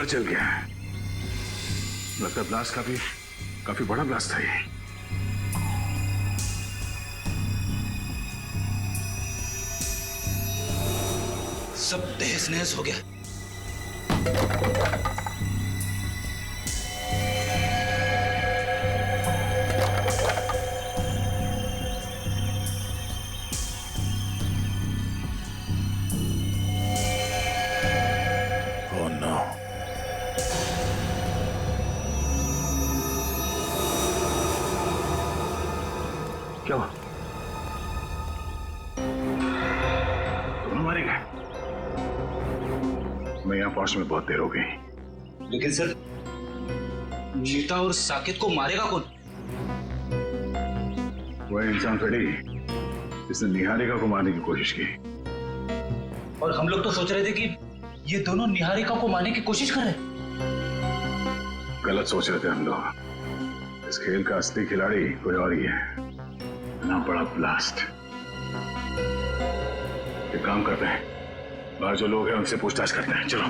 घर जल गया है। लगता है ब्लास्ट काफी बड़ा ब्लास्ट था ये। सब तहस नहस हो गया। Oh no. क्या हुआ? दोनों मारे गए? मैं यहाँ पहुंचने में बहुत देर हो गई। लेकिन सर, मीता और साकेत को मारेगा कौन? वह इंसान थोड़ी जिसने निहारिका को मारने की कोशिश की। और हम लोग तो सोच रहे थे कि ये दोनों निहारिका को मारने की कोशिश कर रहे हैं। गलत सोच रहे थे हम लोग। इस खेल का असली खिलाड़ी कोई और ही है। ना बड़ा ब्लास्ट। एक काम करते हैं, बाहर जो लोग हैं उनसे पूछताछ करते हैं। चलो।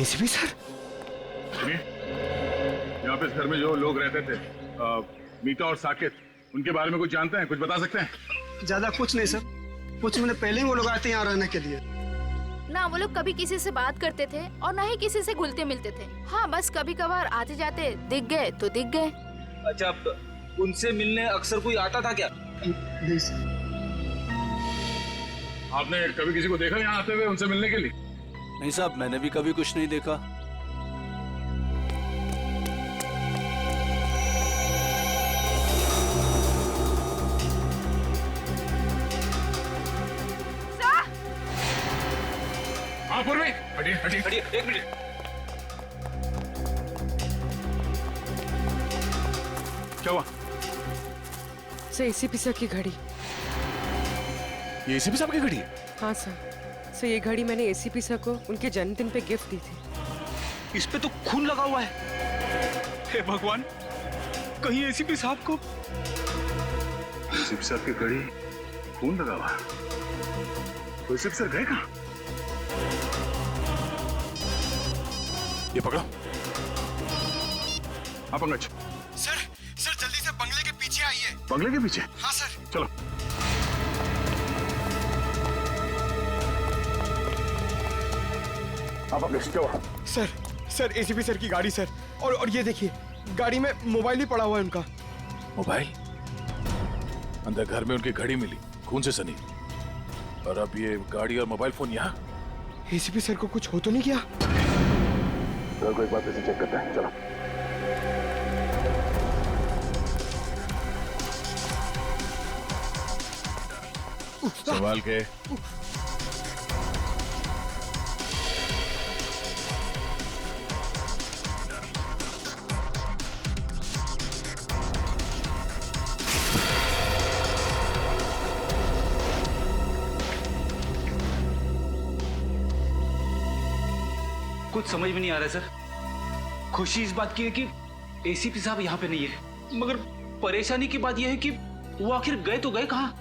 एसीपी सर, यहाँ पे इस घर में जो लोग रहते थे, मीता और साकेत, उनके बारे में कुछ जानते हैं? कुछ बता सकते हैं? ज्यादा कुछ नहीं सर। कुछ महीने पहले ही वो लोग आए थे यहाँ रहने के लिए। ना वो लोग कभी किसी से बात करते थे और ना ही किसी से घुलते मिलते थे। हाँ, बस कभी कभार आते जाते दिख गए तो दिख गए। अच्छा, उनसे मिलने अक्सर कोई आता था क्या? नहीं सर। आपने कभी किसी को देखा यहाँ आते हुए उनसे मिलने के लिए? नहीं साहब, मैंने भी कभी कुछ नहीं देखा। हाँ पूर्वी, हटिए हटिए हटिए, एक मिनट। क्या हुआ? सर, एसीपी सर की घड़ी। ये एसीपी साहब की घड़ी है? हाँ सर, ये घड़ी मैंने एसीपी सर को उनके जन्मदिन पे गिफ्ट दी थी। इस पे तो खून लगा हुआ है। हे भगवान, कहीं एसीपी साहब को। एसीपी साहब की घड़ी, खून लगा हुआ। तो एसीपी सर गए कहाँ? ये पकड़ो। हाँ पंकज। सर जल्दी से बंगले के पीछे आइए। बंगले के पीछे? हाँ सर। चलो। हाँ पंकज, क्या हुआ? सर एसीपी सर की गाड़ी सर। और ये देखिए, गाड़ी में मोबाइल भी पड़ा हुआ है उनका। मोबाइल? अंदर घर में उनकी घड़ी मिली, खून से सनी, और अब ये गाड़ी और मोबाइल फोन यहाँ? एसीपी सर को कुछ हो तो नहीं गया? को एक बार फिर से चेक करते हैं। चलो। संभाल के। कुछ समझ में नहीं आ रहा है सर। खुशी इस बात की है कि एसीपी साहब यहाँ पे नहीं है, मगर परेशानी की बात यह है कि वो आखिर गए तो गए कहाँ?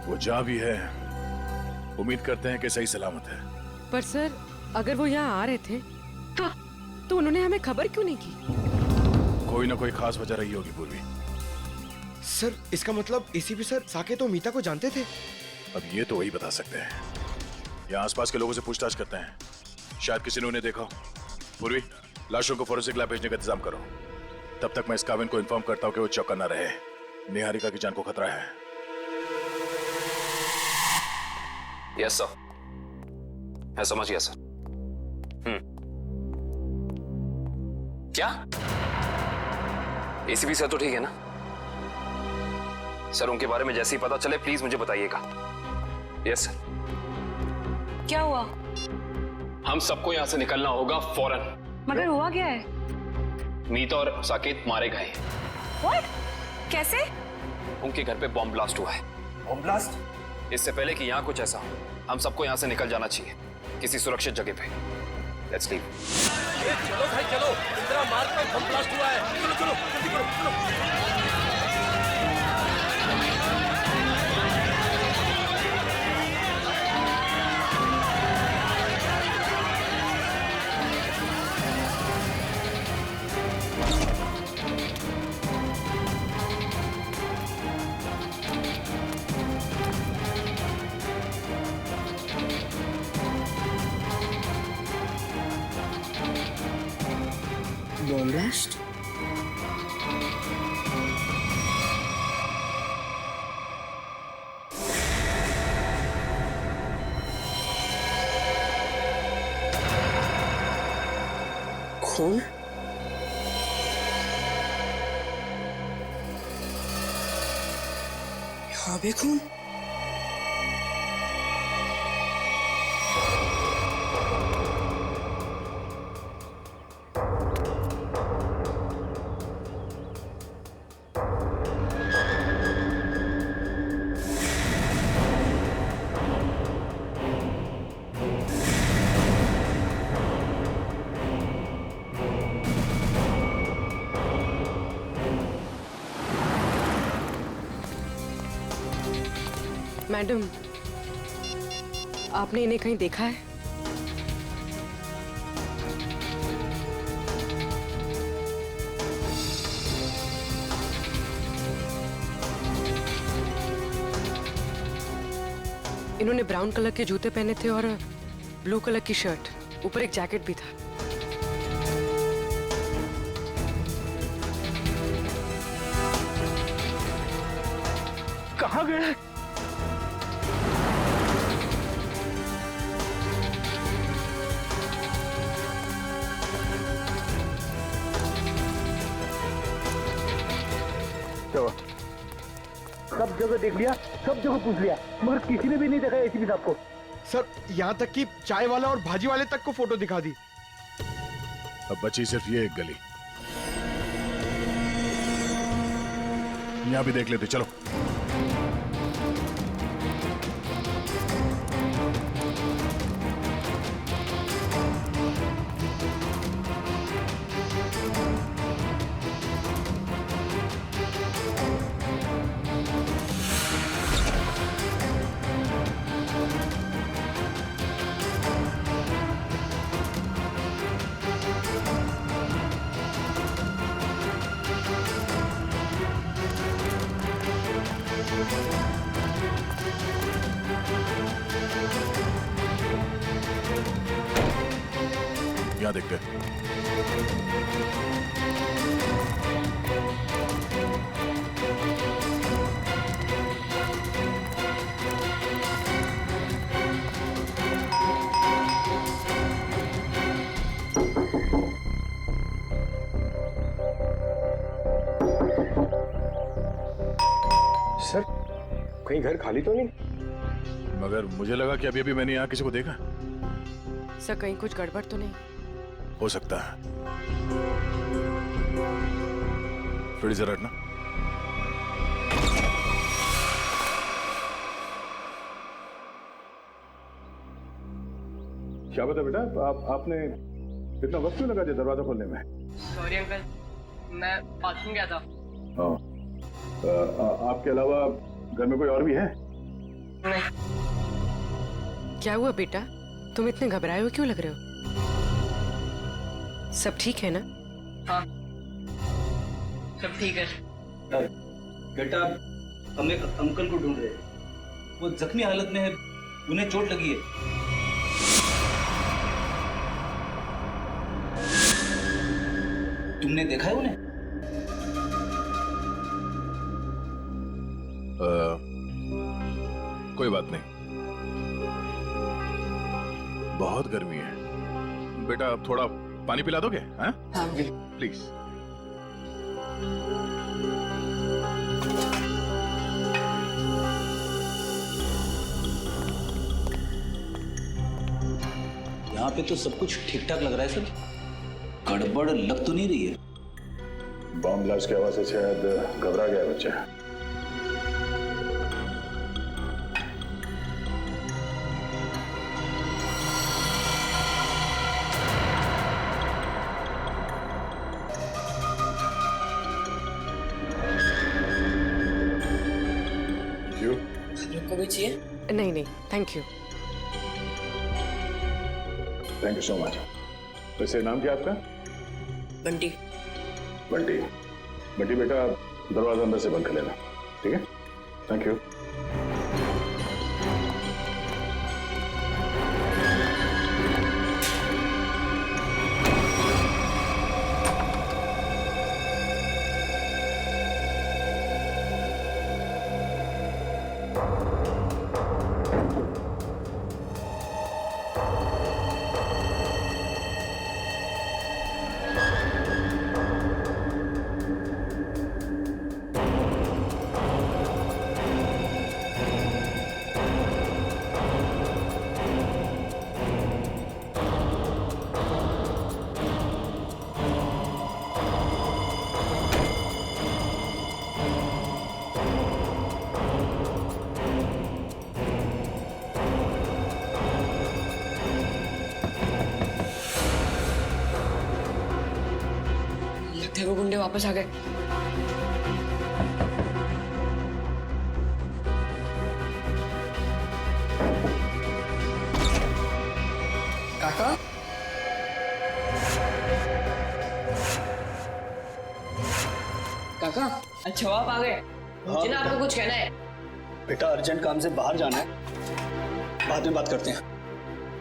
वो जहाँ भी है, उम्मीद करते हैं कि सही सलामत है। पर सर, अगर वो यहाँ आ रहे थे तो उन्होंने हमें खबर क्यों नहीं की? कोई ना कोई खास वजह रही होगी पूर्वी। सर, इसका मतलब एसीपी सर साकेत और मीता को जानते थे? अब ये तो वही बता सकते हैं। यहाँ आसपास के लोगों से पूछताछ करते हैं, शायद किसी ने उन्हें देखा हो। पूर्वी, लाशों को फोरेंसिक लैब भेजने का इंतजाम करो। तब तक मैं इस काविन को इन्फॉर्म करता हूँ कि वो चौकन्ना रहे। निहारिका की जान को खतरा है। यस सर, मैं समझ गया सर। क्या एसीपी सर तो ठीक है ना? सर, उनके बारे में जैसे ही पता चले प्लीज मुझे बताइएगा। Yes sir. क्या हुआ? हम सबको यहां से निकलना होगा फौरन। मगर हुआ क्या है? मीता और साकेत मारे गए। What? कैसे? उनके घर पे बॉम्ब ब्लास्ट हुआ है। Bomb blast? इससे पहले कि यहाँ कुछ ऐसा हो, हम सबको यहाँ से निकल जाना चाहिए, किसी सुरक्षित जगह पे। Let's leave. चलो भाई चलो, इंदिरा मार्ग में बम ब्लास्ट हुआ है। चलो चलो जल्दी करो चलो। Bomb blast? खून? यहाँ भी खून? मैडम, आपने इन्हें कहीं देखा है? इन्होंने ब्राउन कलर के जूते पहने थे और ब्लू कलर की शर्ट, ऊपर एक जैकेट भी था। कहाँ गए? सब जगह देख लिया, सब जगह पूछ लिया, मगर किसी ने भी नहीं देखा एसीपी साहब को। सर यहाँ तक कि चाय वाला और भाजी वाले तक को फोटो दिखा दी। अब बची सिर्फ ये एक गली, यहाँ भी देख लेते। चलो यहाँ देखते हैं। सर कहीं घर खाली तो नहीं? मगर मुझे लगा कि अभी अभी मैंने यहाँ किसी को देखा। सर कहीं कुछ गड़बड़ तो नहीं? हो सकता है। थोड़ी जरा हटना। क्या बता बेटा, आपने इतना वक्त क्यों लगा दिया दरवाजा खोलने में? सॉरी अंकल, मैं बाथरूम गया था। हाँ, आपके अलावा घर में कोई और भी है? नहीं। क्या हुआ बेटा, तुम इतने घबराए हुए क्यों लग रहे हो? सब ठीक है ना? हाँ, सब ठीक है। बेटा, हम एक अंकल को ढूंढ रहे हैं। वो जख्मी हालत में है, उन्हें चोट लगी है। तुमने देखा है उन्हें? कोई बात नहीं, बहुत गर्मी है। बेटा थोड़ा पानी पिला दोगे? हाँ प्लीज। यहाँ पे तो सब कुछ ठीक ठाक लग रहा है सर, गड़बड़ लग तो नहीं रही है। बॉम्ब ब्लास्ट की आवाज से शायद घबरा गया बच्चा। चाहिए? नहीं नहीं, thank you. Thank you so much. वैसे नाम क्या आपका? बंटी। बंटी। बंटी बेटा, दरवाजा अंदर से बंद कर लेना, ठीक है? Thank you. लगता है वो गुंडे वापस आ गए। काका? काका, अच्छा आप आ गए। मुझे ना आपको कुछ कहना है। बेटा अर्जेंट काम से बाहर जाना है, बाद में बात करते हैं।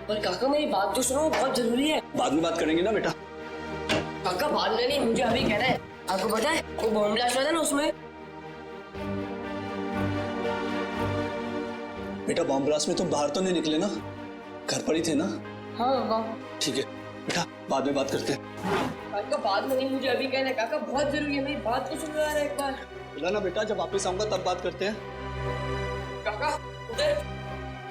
पर काका मेरी बात तो सुनो, बहुत जरूरी है। बाद में बात करेंगे ना बेटा। काका बाद में नहीं, मुझे अभी कहना है। आपको पता है वो बॉम्ब ब्लास्ट हुआ था ना, उसमें बेटा बॉम्ब ब्लास्ट में तुम बाहर तो नहीं निकले ना, घर पर ही थे ना? हाँ वाह। ठीक है बेटा, बाद में बात करते हैं। काका बाद में नहीं, मुझे अभी कहना है। काका बहुत जरूरी है, मेरी बात तो सुनो यार एक बार। बोला ना बेटा, जब वापस आऊंगा तब बात करते हैं। काका उधर,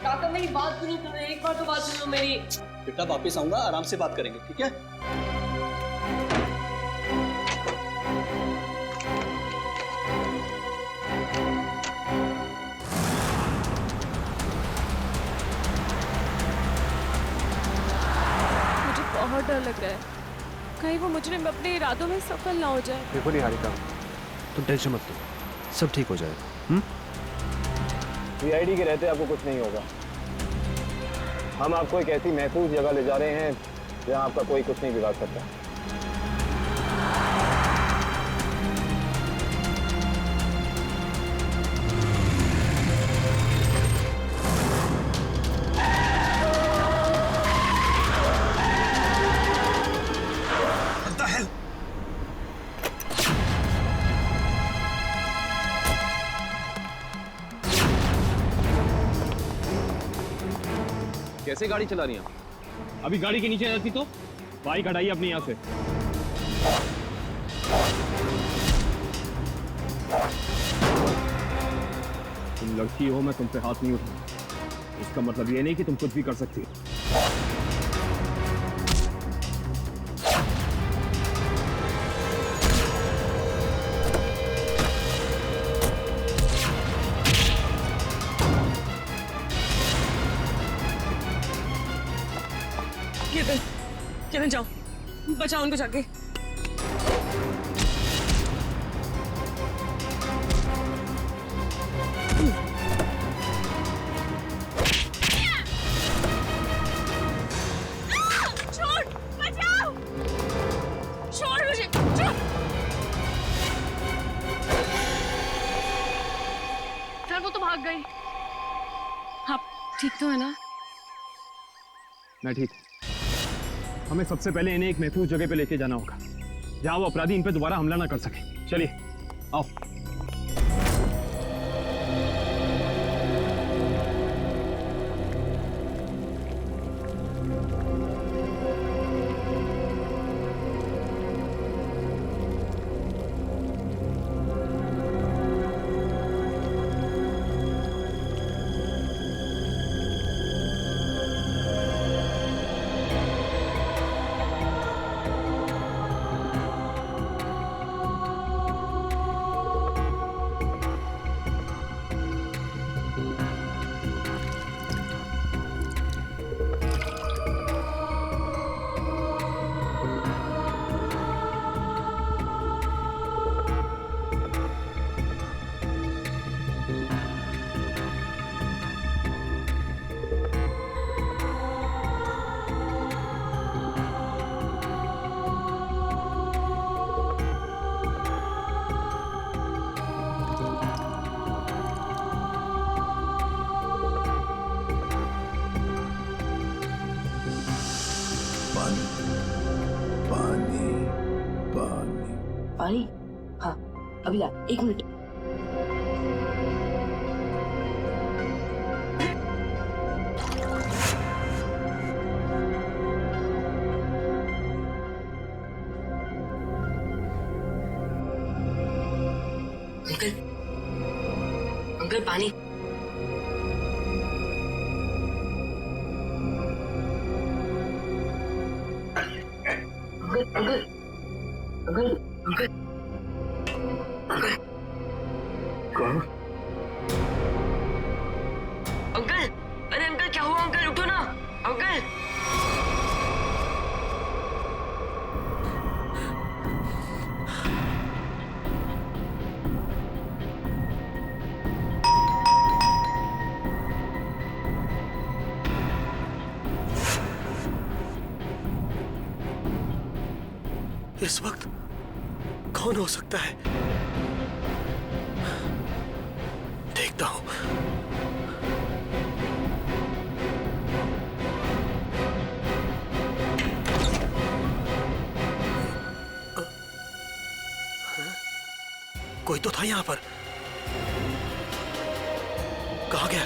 काका मेरी बात सुनो, तुम्हें एक बार तो बात सुनो मेरी। बेटा वापस आऊंगा, आराम से बात करेंगे, ठीक है? बहुत डर लग रहा है, कहीं वो मुजरिम अपने इरादों में सफल ना हो जाए। देखो निहारिका, तुम टेंशन मत लो, सब ठीक हो जाएगा। सीआईडी के रहते आपको कुछ नहीं होगा। हम आपको एक ऐसी महफूज जगह ले जा रहे हैं जहां आपका कोई कुछ नहीं बिगाड़ सकता। कैसे गाड़ी चला रही हैं? अभी गाड़ी के नीचे जाती तो बाइक हटाइए अपने यहाँ से। तुम लड़की हो, मैं तुम पे हाथ नहीं उठाऊंगा। इसका मतलब ये नहीं कि तुम कुछ भी कर सकती हो। केविन जाओ, बचाओ उनको जाके। छोड़, बचाओ, छोड़ मुझे, छोड़। सर वो तो भाग गई। आप ठीक तो है ना? मैं ठीक। हमें सबसे पहले इन्हें एक महफूज जगह पे लेके जाना होगा, जहां वो अपराधी इन पे दोबारा हमला ना कर सके। चलिए आओ। पानी पानी पानी? हाँ अभी ला, 1 मिनट। अंकल, अंकल पानी। अंकल अंकल अंकल अंकल कौन? अंकल, अरे अंकल क्या हुआ? अंकल उठो ना अंकल। इस वक्त कौन हो सकता है? देखता हूं। कोई तो था यहां पर। कहां गया?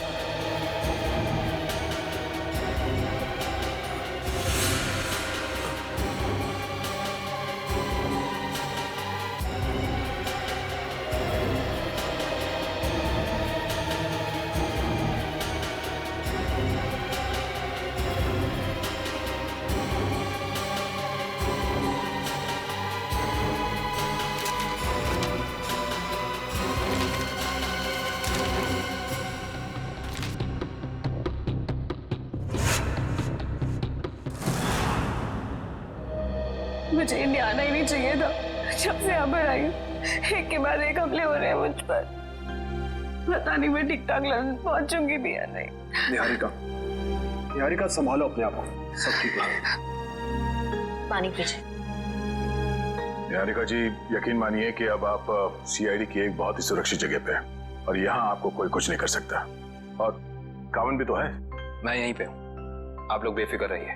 मुझे इंडिया आना ही नहीं चाहिए था। जब से यहाँ पर आई हूँ, एक के बाद एक हमले हो रहे हैं मुझ पर। पता नहीं मैं ठीक ठाक लंदन पहुंचूंगी भी या नहीं। निहारिका, निहारिका संभालो अपने आप को, सब ठीक है। पानी पीजिए। निहारिका जी, यकीन मानिए कि अब आप सीआईडी की एक बहुत ही सुरक्षित जगह पे हैं और यहाँ आपको कोई कुछ नहीं कर सकता। और कावन भी तो है। मैं यहीं पे हूँ, आप लोग बेफिक्र रहिए।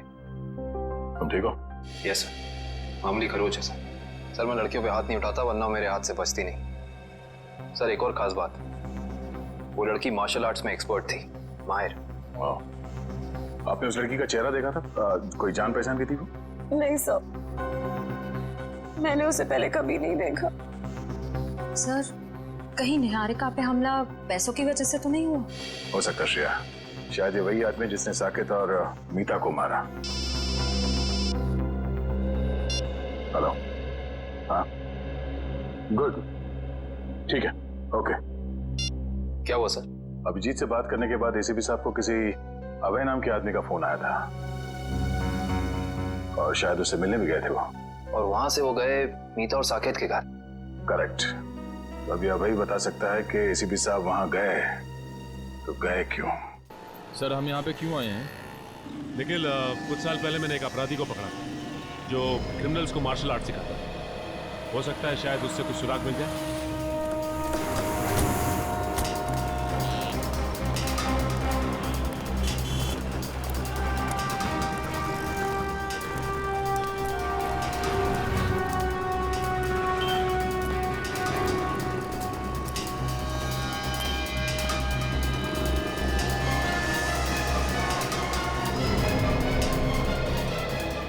तुम ठीक हो? यस सर, मामूली खरोच है सर। मैं लड़कियों पे हाथ नहीं उठाता, वरना मेरे हाथ से बचती नहीं। सर एक और खास बात, वो लड़की मार्शल आर्ट्स में एक्सपर्ट थी, माहिर। आपने उस लड़की का चेहरा देखा था? कोई जान पहचान की थी वो? नहीं सर, मैंने उसे पहले कभी नहीं देखा। सर, कहीं निहारिका पे हमला पैसों की वजह से तो नहीं हुआ? हो सकता श्रेया, शायद ये वही आदमी जिसने साकेत और मीता को मारा। हेलो, हाँ, गुड, ठीक है, ओके। क्या हुआ सर? अभिजीत से बात करने के बाद एसीपी साहब को किसी अभय नाम के आदमी का फोन आया था और शायद उससे मिलने भी गए थे वो। और वहां से वो गए मीता और साकेत के घर? करेक्ट। तो अभी अभय बता सकता है कि एसीपी साहब वहां गए तो गए क्यों। सर हम यहाँ पे क्यों आए हैं? निखिल, कुछ साल पहले मैंने एक अपराधी को पकड़ा था जो क्रिमिनल्स को मार्शल आर्ट सिखाता है। हो सकता है शायद उससे कुछ सुराग मिल जाए।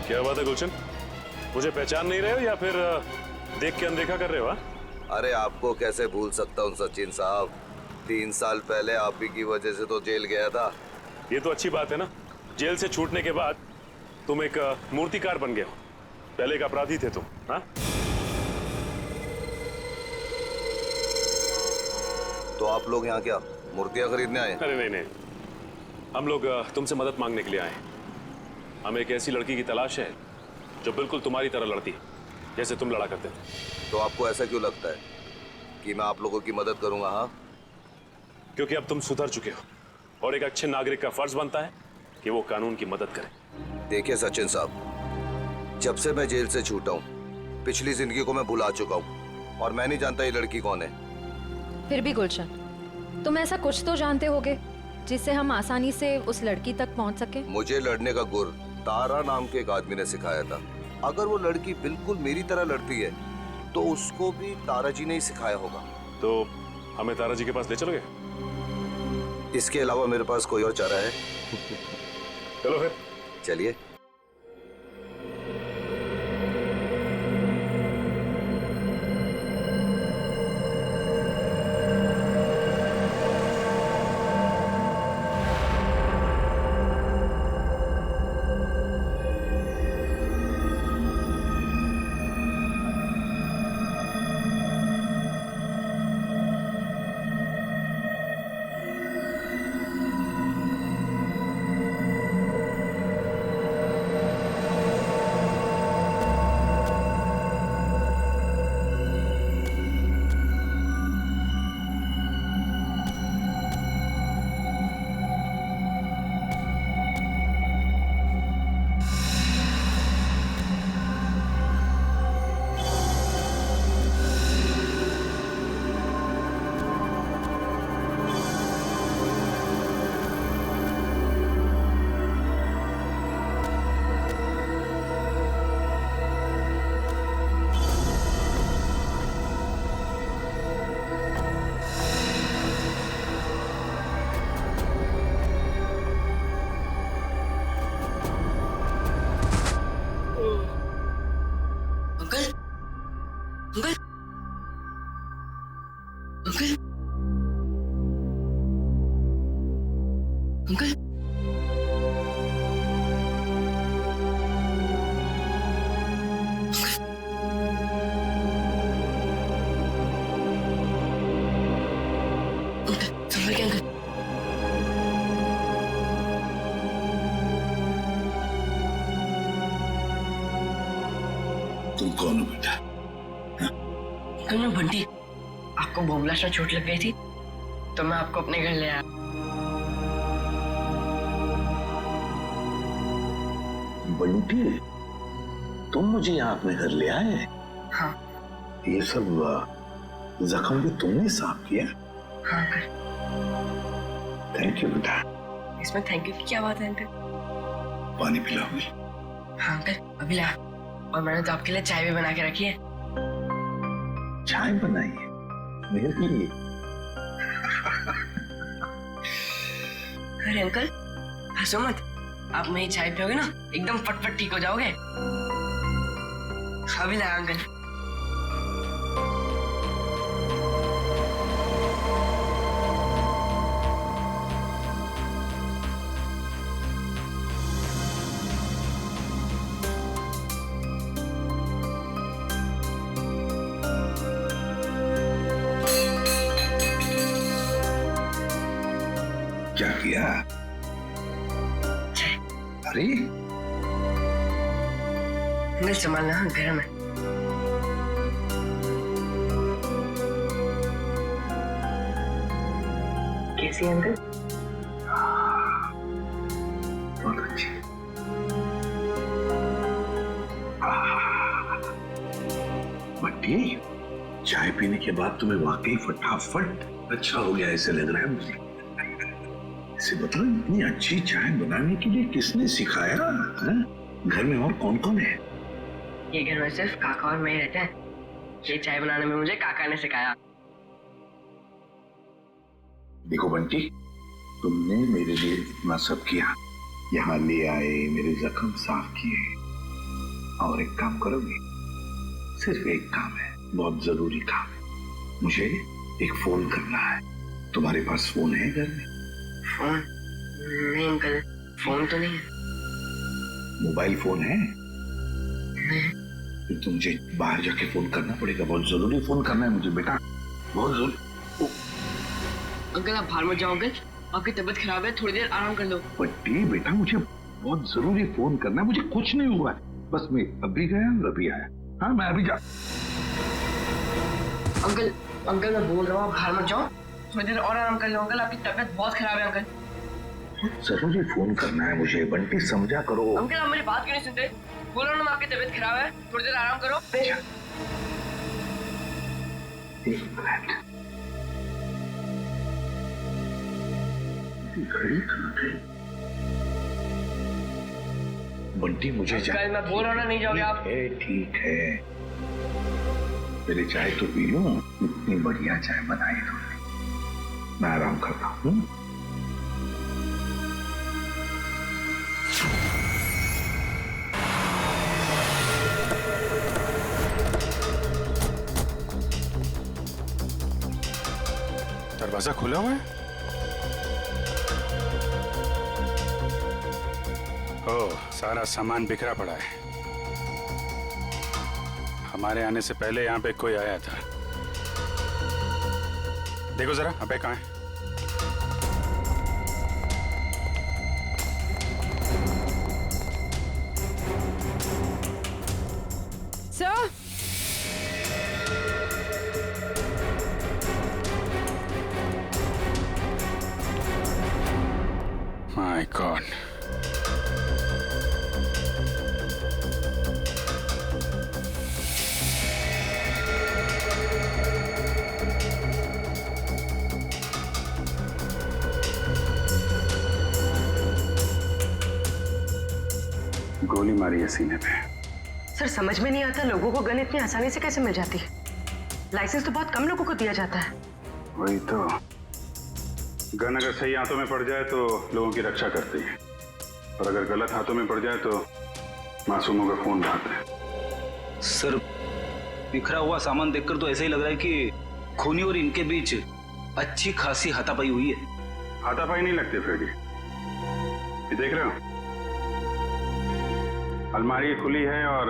क्या बात है गुलशन, मुझे पहचान नहीं रहे हो या फिर देख के अनदेखा कर रहे हो? अरे आपको कैसे भूल सकता हूँ सचिन साहब, 3 साल पहले आप ही की वजह से तो जेल गया था। ये तो अच्छी बात है ना, जेल से छूटने के बाद तुम एक मूर्तिकार बन गए हो। पहले एक अपराधी थे तुम। हाँ, तो आप लोग यहाँ क्या मूर्तियाँ खरीदने आए? अरे नहीं नहीं, हम लोग तुमसे मदद मांगने के लिए आए हैं। हमें एक ऐसी लड़की की तलाश है जो बिल्कुल तुम्हारी तरह लड़ती है, जैसे तुम लड़ा करते थे। तो आपको ऐसा क्यों लगता है कि मैं आप लोगों की मदद करूंगा? हाँ, क्योंकि अब तुम सुधर चुके हो और एक अच्छे नागरिक का फर्ज बनता है कि वो कानून की मदद करे। देखिए सचिन साहब, जब से मैं जेल से छूटा हूँ पिछली जिंदगी को मैं भुला चुका हूँ और मैं नहीं जानता ये लड़की कौन है। फिर भी गुलशन, तुम ऐसा कुछ तो जानते होगे जिससे हम आसानी से उस लड़की तक पहुंच सके। मुझे लड़ने का गुर तारा नाम के एक आदमी ने सिखाया था। अगर वो लड़की बिल्कुल मेरी तरह लड़ती है तो उसको भी तारा जी ने ही सिखाया होगा। तो हमें तारा जी के पास ले चलोगे? इसके अलावा मेरे पास कोई और चारा है? चलो फिर। चलिए। तुम कौन हो बेटा? मैं बंटी, आपको बम ब्लास्ट में चोट लग गई थी तो मैं आपको अपने घर ले आया। बंटी, तुम मुझे यहाँ अपने घर ले आए? हाँ। ये सब जख्म भी तुमने साफ किया? हाँ अंकल। थैंक यू बेटा। इसमें थैंक यू की क्या बात है अंकल? पानी पिलाओगे? हाँ अंकल, अभी ला। और मैंने तो आपके लिए चाय भी बना के रखी है। चाय बनाई है मेरे लिए? अरे अंकल, हंसो मत। आप मेरी चाय पियोगे ना, एकदम फटफट ठीक हो जाओगे। अभी ला अंकल। क्या किया? अरे अंकल संभालना, गर्म है। कैसी है अंकल? बहुत अच्छी। बंटी, चाय पीने के बाद तुम्हें वाकई फटाफट अच्छा हो गया ऐसे लग रहा है मुझे। इसे बताओ, इतनी अच्छी चाय बनाने के लिए किसने सिखाया? घर में और कौन कौन है? ये घर में सिर्फ काका और मैं ही रहते हैं। ये चाय बनाने में मुझे काका ने सिखाया। देखो बंटी, तुमने मेरे लिए इतना सब किया, यहाँ ले आए, मेरे जख्म साफ किए, और एक काम करोगे? सिर्फ एक काम है, बहुत जरूरी काम है। मुझे एक फोन करना है। तुम्हारे पास फोन है घर में? फोन? नहीं अंकल, फोन तो नहीं है। मोबाइल फोन है? नहीं। फिर तो मुझे बाहर जाके फोन करना पड़ेगा। बहुत जरूरी फोन करना है मुझे बेटा, बहुत जरूरी। अंकल आप बाहर मत जाओ अंकल, आपकी तबीयत खराब है, थोड़ी देर आराम कर लो। बट्टी बेटा, मुझे बहुत जरूरी फोन करना है। मुझे कुछ नहीं हुआ, बस मैं अभी गया और अभी आया। हाँ, मैं अभी जा। अंकल मैं बोल रहा हूँ, आप बाहर मत जाओ, थोड़ी देर और आराम कर लो। अंकल आपकी तबीयत बहुत खराब है अंकल। जरूरी फोन करना है मुझे बंटी, समझा करो। अंकल आप मेरी बात क्यों नहीं सुनते? बोलो ना, आपकी तबीयत खराब है, थोड़ी देर आराम करो। एक मिनट, घड़ी कहाँ गई? बंटी मुझे अंकल मैं बोल रहा हूँ ना, नहीं जाओगे आप? ठीक है, मेरी चाय तो पी लो। इतनी बढ़िया चाय बनाई तुमने, मैं आराम करता हूँ। दरवाजा खुला हुआ है। ओह, सारा सामान बिखरा पड़ा है। हमारे आने से पहले यहाँ पे कोई आया था। देखो जरा, अबे कहाँ है? Sir, my God. गोली मारी है सीने पे। सर समझ में नहीं आता लोगों को गन इतनी आसानी से कैसे मिल जाती है। लाइसेंस तो बहुत कम लोगों को दिया जाता है। वही तो, गन अगर सही हाथों में पड़ जाए तो लोगों की रक्षा करती है, और अगर गलत हाथों में पड़ जाए तो मासूमों का खून बहाता है। सर बिखरा हुआ सामान देखकर तो ऐसा ही लग रहा है कि खूनी और इनके बीच अच्छी खासी हाथापाई हुई है। हाथापाई नहीं लगती फ्रेडी, ये देख रहे हो, अलमारी खुली है और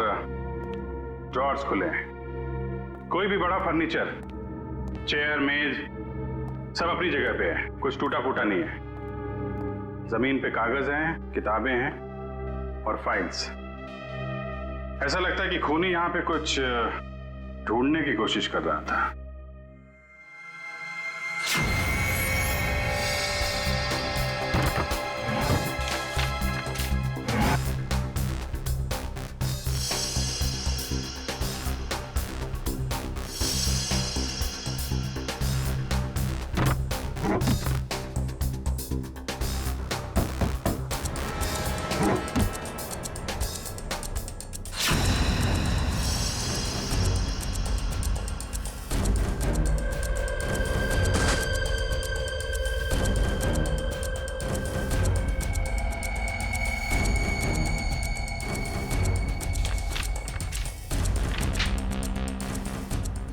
ड्रॉर्स खुले हैं। कोई भी बड़ा फर्नीचर, चेयर, मेज, सब अपनी जगह पे है, कुछ टूटा फूटा नहीं है। जमीन पे कागज हैं, किताबें हैं और फाइल्स। ऐसा लगता है कि खूनी यहां पे कुछ ढूंढने की कोशिश कर रहा था।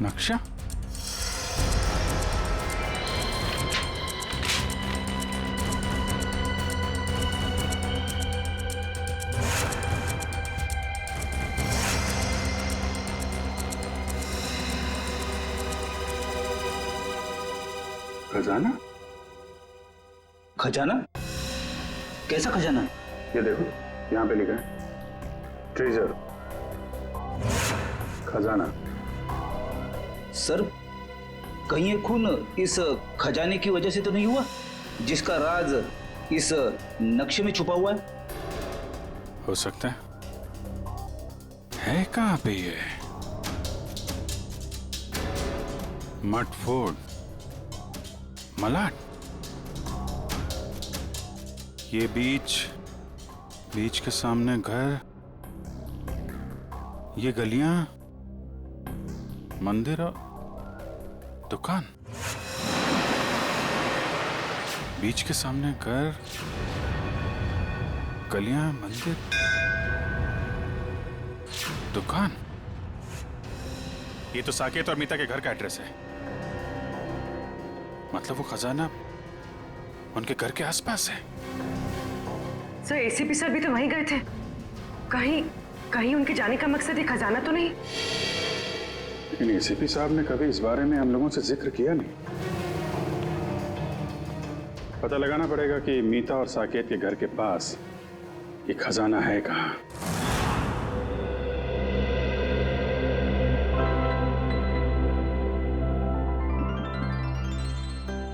नक्शा? खजाना? खजाना? कैसा खजाना? ये देखो, यहाँ पे लिखा है ट्रेजर, खजाना। सर कहीं ये खून इस खजाने की वजह से तो नहीं हुआ, जिसका राज इस नक्शे में छुपा हुआ है? हो सकता है कहाँ पे ये? मट फोर्ड, मलाड, ये बीच के सामने घर, ये गलियां, मंदिर और दुकान। बीच के सामने घर, गलियां, मंदिर, दुकान। ये तो साकेत और मीता के घर का एड्रेस है। मतलब वो खजाना उनके घर के आसपास है। सर एसीपी सर भी तो वहीं गए थे। कहीं उनके जाने का मकसद ये खजाना तो नहीं? लेकिन एसीपी साहब ने कभी इस बारे में हम लोगों से जिक्र किया नहीं। पता लगाना पड़ेगा कि मीता और साकेत के घर के पास ये खजाना है कहाँ।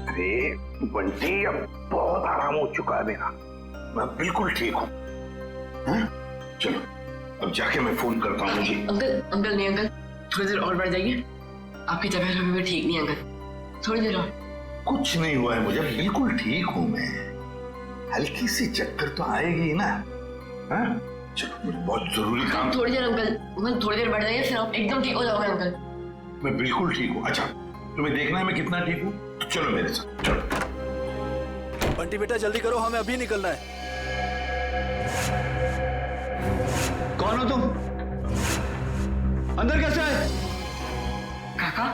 अरे बंटी, अब बहुत आराम हो चुका है मेरा, मैं बिल्कुल ठीक हूँ। चलो अब जाके मैं फोन करता हूँ जी। अंकल नहीं अंकल, थोड़ी देर और बढ़ जाइए। आपकी तबीयत अभी भी ठीक नहीं है अंकल, थोड़ी देर और। कुछ नहीं हुआ है मुझे, बिल्कुल ठीक हूँ मैं। हल्की सी चक्कर तो आएगी ना। हाँ? चलो मुझे बहुत जरूरी काम। थोड़ी देर अंकल, थोड़ी देर बैठ जाइए, फिर आप एकदम ठीक हो जाओगे अंकल। मैं बिल्कुल ठीक हूँ। अच्छा तुम्हें देखना है मैं कितना ठीक हूँ, तो चलो मेरे साथ चलो। बंटी बेटा जल्दी करो, हमें अभी निकलना है। कौन हो तुम? अंदर कैसे आए? काका,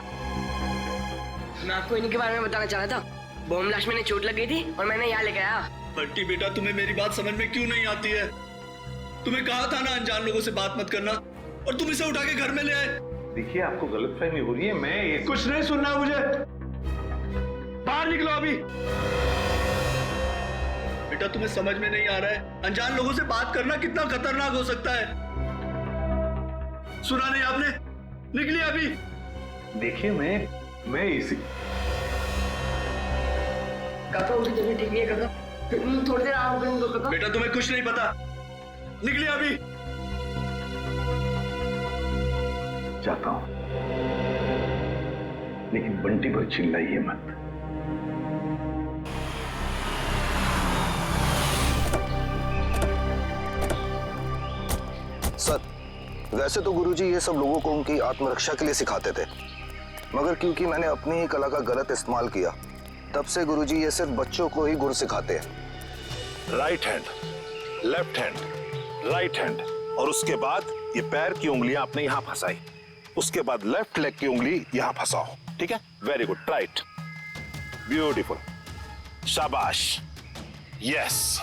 मैं आपको इन्हीं के बारे में बताना चाह रहा था। बॉम्ब ब्लास्ट में इन्हें चोट लग गई थी और मैंने यहाँ लेके आया। बंटी बेटा तुम्हें मेरी बात समझ में क्यों नहीं आती है? तुम्हें कहा था ना अनजान लोगों से बात मत करना, और तुम इसे उठा के घर में ले आए। देखिए आपको गलतफहमी हो रही है। मैं कुछ नहीं सुनना मुझे, बाहर निकलो अभी। बेटा तुम्हें समझ में नहीं आ रहा है, अनजान लोगों से बात करना कितना खतरनाक हो सकता है। सुना नहीं आपने? निकलिए अभी। देखिए मैं इसी काका उनकी तबीयत ठीक नहीं है काका, थोड़ी देर आराम करने दो काका। बेटा तुम्हें कुछ नहीं पता, निकलिए अभी। जाता हूं, लेकिन बंटी पर चिल्लाइए मत। सर, वैसे तो गुरुजी ये सब लोगों को उनकी आत्मरक्षा के लिए सिखाते थे, मगर क्योंकि मैंने अपनी ही कला का गलत इस्तेमाल किया, तब से गुरुजी ये सिर्फ बच्चों को ही गुर सिखाते हैं। Right hand, left hand, right hand, और उसके बाद ये पैर की उंगलियां आपने यहां फंसाई, उसके बाद लेफ्ट लेग की उंगली यहां फंसाओ, ठीक है? वेरी गुड, राइट, ब्यूटीफुल, शाबाश, यस,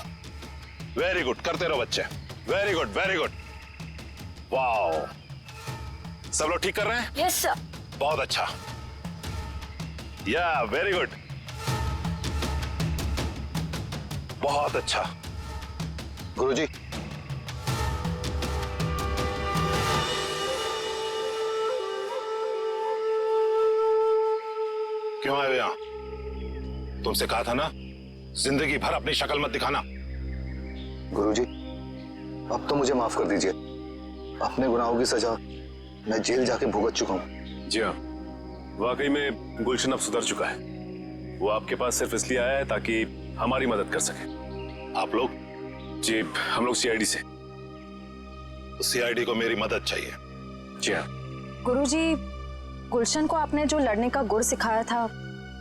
वेरी गुड, करते रहो बच्चे, very good, very good, wow, सब लोग ठीक कर रहे हैं? Yes sir. बहुत अच्छा, या वेरी गुड, बहुत अच्छा। गुरुजी, क्यों आए हो यहां? तुमसे कहा था ना जिंदगी भर अपनी शक्ल मत दिखाना। गुरुजी, अब तो मुझे माफ कर दीजिए। अपने गुनाहों की सजा मैं जेल जाके भुगत चुका हूं। जी हाँ, वाकई में गुलशन अब सुधर चुका है। वो आपके पास सिर्फ इसलिए आया है ताकि हमारी मदद कर सके। आप लोग? जी, हम लोग सीआईडी से। सीआईडी को मेरी मदद चाहिए। जी हाँ। गुरुजी, गुलशन को आपने जो लड़ने का गुर सिखाया था,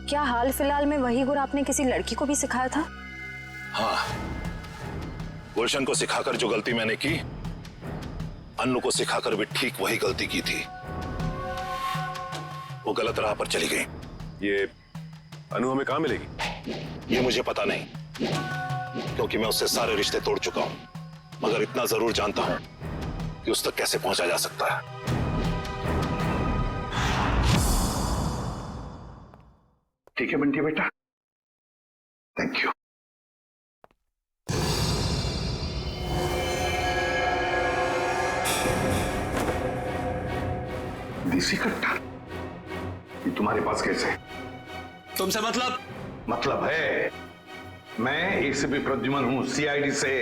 क्या हाल फिलहाल में वही गुर आपने किसी लड़की को भी सिखाया था? हाँ, गुलशन को सिखाकर जो गलती मैंने की, अन्नू को सिखाकर भी ठीक वही गलती की थी। वो गलत राह पर चली गई। ये अनु हमें कहाँ मिलेगी? ये मुझे पता नहीं, क्योंकि मैं उससे सारे रिश्ते तोड़ चुका हूं, मगर इतना जरूर जानता हूं कि उस तक कैसे पहुंचा जा सकता है। ठीक है बंटी बेटा, थैंक यू। देसी कट्टा ये तुम्हारे पास कैसे है? तुमसे मतलब है, मैं एसीपी प्रद्युमन हूं, सीआईडी से।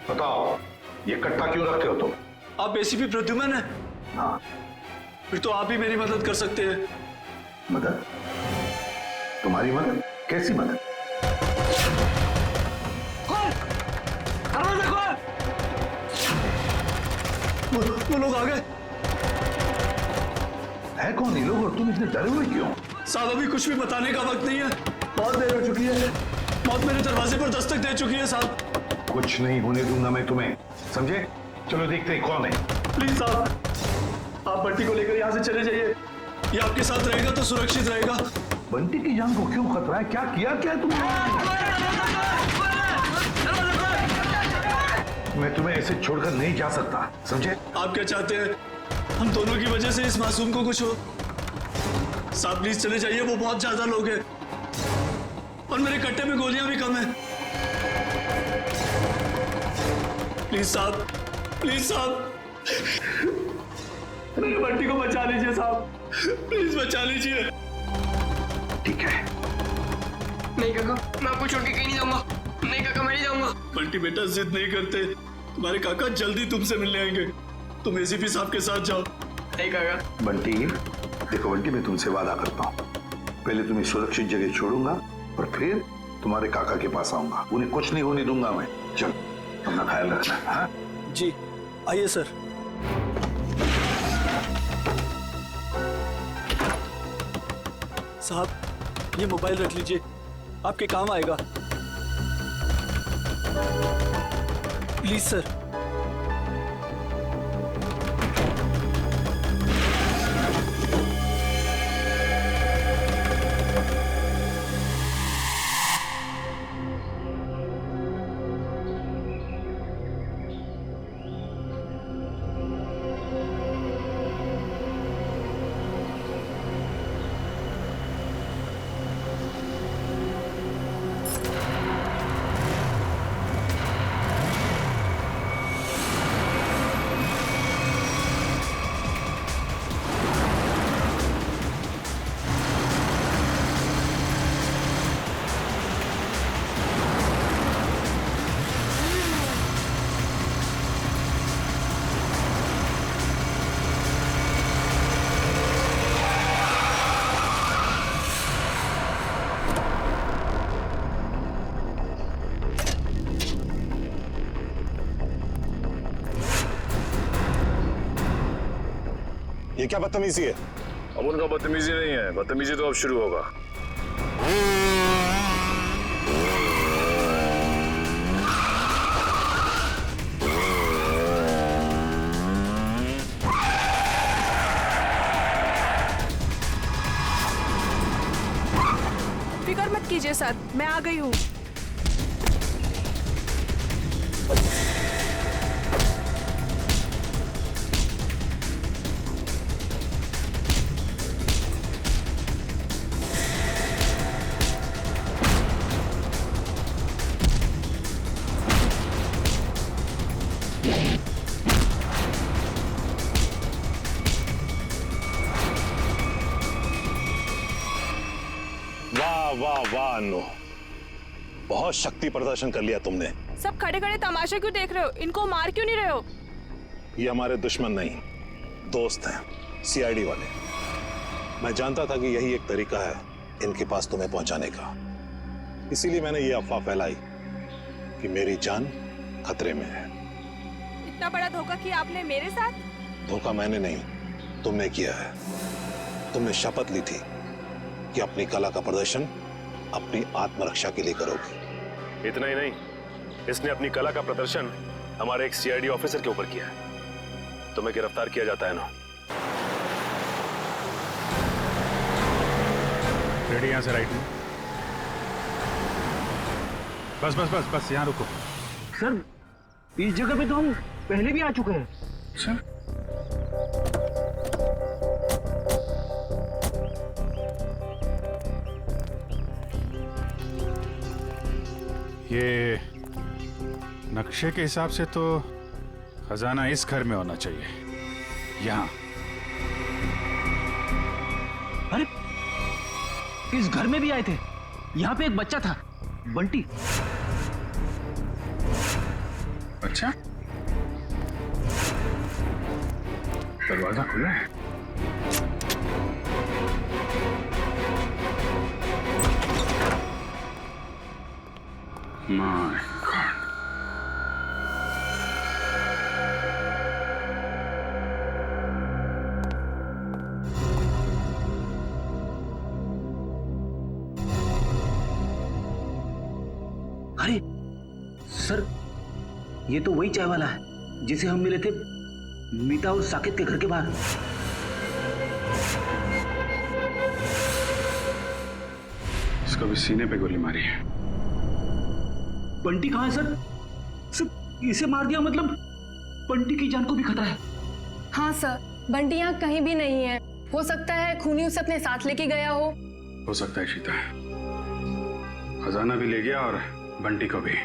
बताओ ये कट्टा क्यों रखते हो तुम? आप एसीपी प्रद्युमन है? हाँ। फिर तो आप ही मेरी मदद कर सकते हैं। मदद? तुम्हारी मदद? कैसी मदद? कौन? दरवाजा खोल! वो लोग आ गए। है कौन ये लोग और तुम इतने डरे हुए क्यों? साहब अभी कुछ भी बताने का वक्त नहीं है, बहुत देर हो चुकी है। मौत मेरे दरवाजे पर दस्तक दे चुकी है साहब। कुछ नहीं होने दूंगा मैं तुम्हें, समझे? चलो देखते हैं कौन है। प्लीज साहब, आप बंटी को लेकर यहाँ से चले जाइए, ये आपके साथ रहेगा तो सुरक्षित रहेगा। बंटी की जान को क्यों खतरा है? क्या किया क्या है तुमने? मैं तुम्हें ऐसे छोड़कर नहीं जा सकता, समझे? आप क्या चाहते हैं? हम दोनों की वजह से इस मासूम को कुछ हो? साहब प्लीज चले जाइए, वो बहुत ज्यादा लोग हैं और मेरे कट्टे में गोलियां भी कम हैं। प्लीज साहब, प्लीज साहब, मेरे बंटी को बचा लीजिए साहब, प्लीज बचा लीजिए। ठीक है। नहीं काका, मैं आपको छोड़ के कहीं नहीं जाऊंगा। नहीं काका, मैं नहीं जाऊंगा। बंटी बेटा जिद नहीं करते, तुम्हारे काका जल्दी तुमसे मिलने आएंगे। तुम एसीपी साहब के साथ जाओ। नहीं काका। बंटी, देखो बंटी, मैं तुमसे वादा करता हूँ, पहले तुम्हें सुरक्षित जगह छोड़ूंगा और फिर तुम्हारे काका के पास आऊंगा। उन्हें कुछ नहीं होने दूंगा मैं। चलो अपना ख्याल रखना। हाँ जी आइए सर। साहब ये मोबाइल रख लीजिए, आपके काम आएगा। Please sir. ये क्या बदतमीजी है? अब उनका बदतमीजी नहीं है, बदतमीजी तो अब शुरू होगा। फिक्र मत कीजिए सर, मैं आ गई हूँ। वाह वाह वाह अन्नू, बहुत शक्ति प्रदर्शन कर लिया तुमने। सब खड़े खड़े तमाशा क्यों देख रहे हो? इनको मार क्यों नहीं रहे हो? ये हमारे दुश्मन नहीं, दोस्त हैं, सीआईडी वाले। मैं जानता था कि यही एक तरीका है इनके पास तुम्हें पहुंचाने का, इसीलिए मैंने ये अफवाह फैलाई कि मेरी जान खतरे में है। इतना बड़ा धोखा किया आपने मेरे साथ? धोखा मैंने नहीं, तुमने किया है। तुमने शपथ ली थी कि अपनी कला का प्रदर्शन अपनी आत्मरक्षा के लिए करोगी। इतना ही नहीं, इसने अपनी कला का प्रदर्शन हमारे एक सीआईडी ऑफिसर के ऊपर किया है। तुम्हें गिरफ्तार किया जाता है ना। रेडी, यहाँ से राइट में। बस बस बस बस, यहाँ रुको। सर इस जगह पे तो हम पहले भी आ चुके हैं। सर ये नक्शे के हिसाब से तो खजाना इस घर में होना चाहिए, यहाँ। अरे इस घर में भी आए थे, यहाँ पे एक बच्चा था, बंटी। अच्छा, दरवाजा खुला है। My God. अरे सर, ये तो वही चाय वाला है जिसे हम मिले थे मीता और साकिब के घर के बाहर। इसको भी सीने पे गोली मारी है। बंटी कहाँ है सर? सर इसे मार दिया मतलब बंटी की जान को भी खतरा है। हाँ सर, बंटी यहाँ कहीं भी नहीं है। हो सकता है खूनी उसे अपने साथ लेके गया हो सकता है शीता, खजाना भी ले गया और बंटी को भी।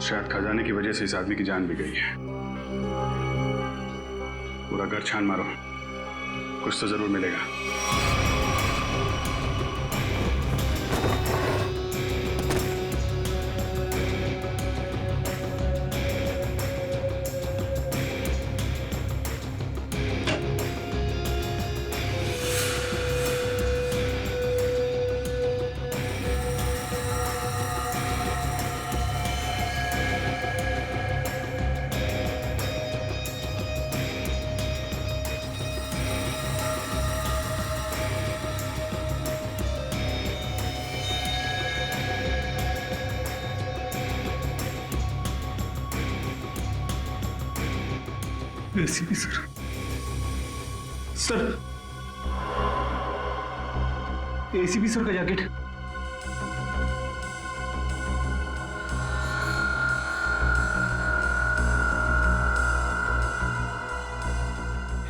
शायद खजाने की वजह से इस आदमी की जान भी गई है। पूरा घर छान मारो, कुछ तो जरूर मिलेगा। ACP sir, sir ACP sir का जैकेट।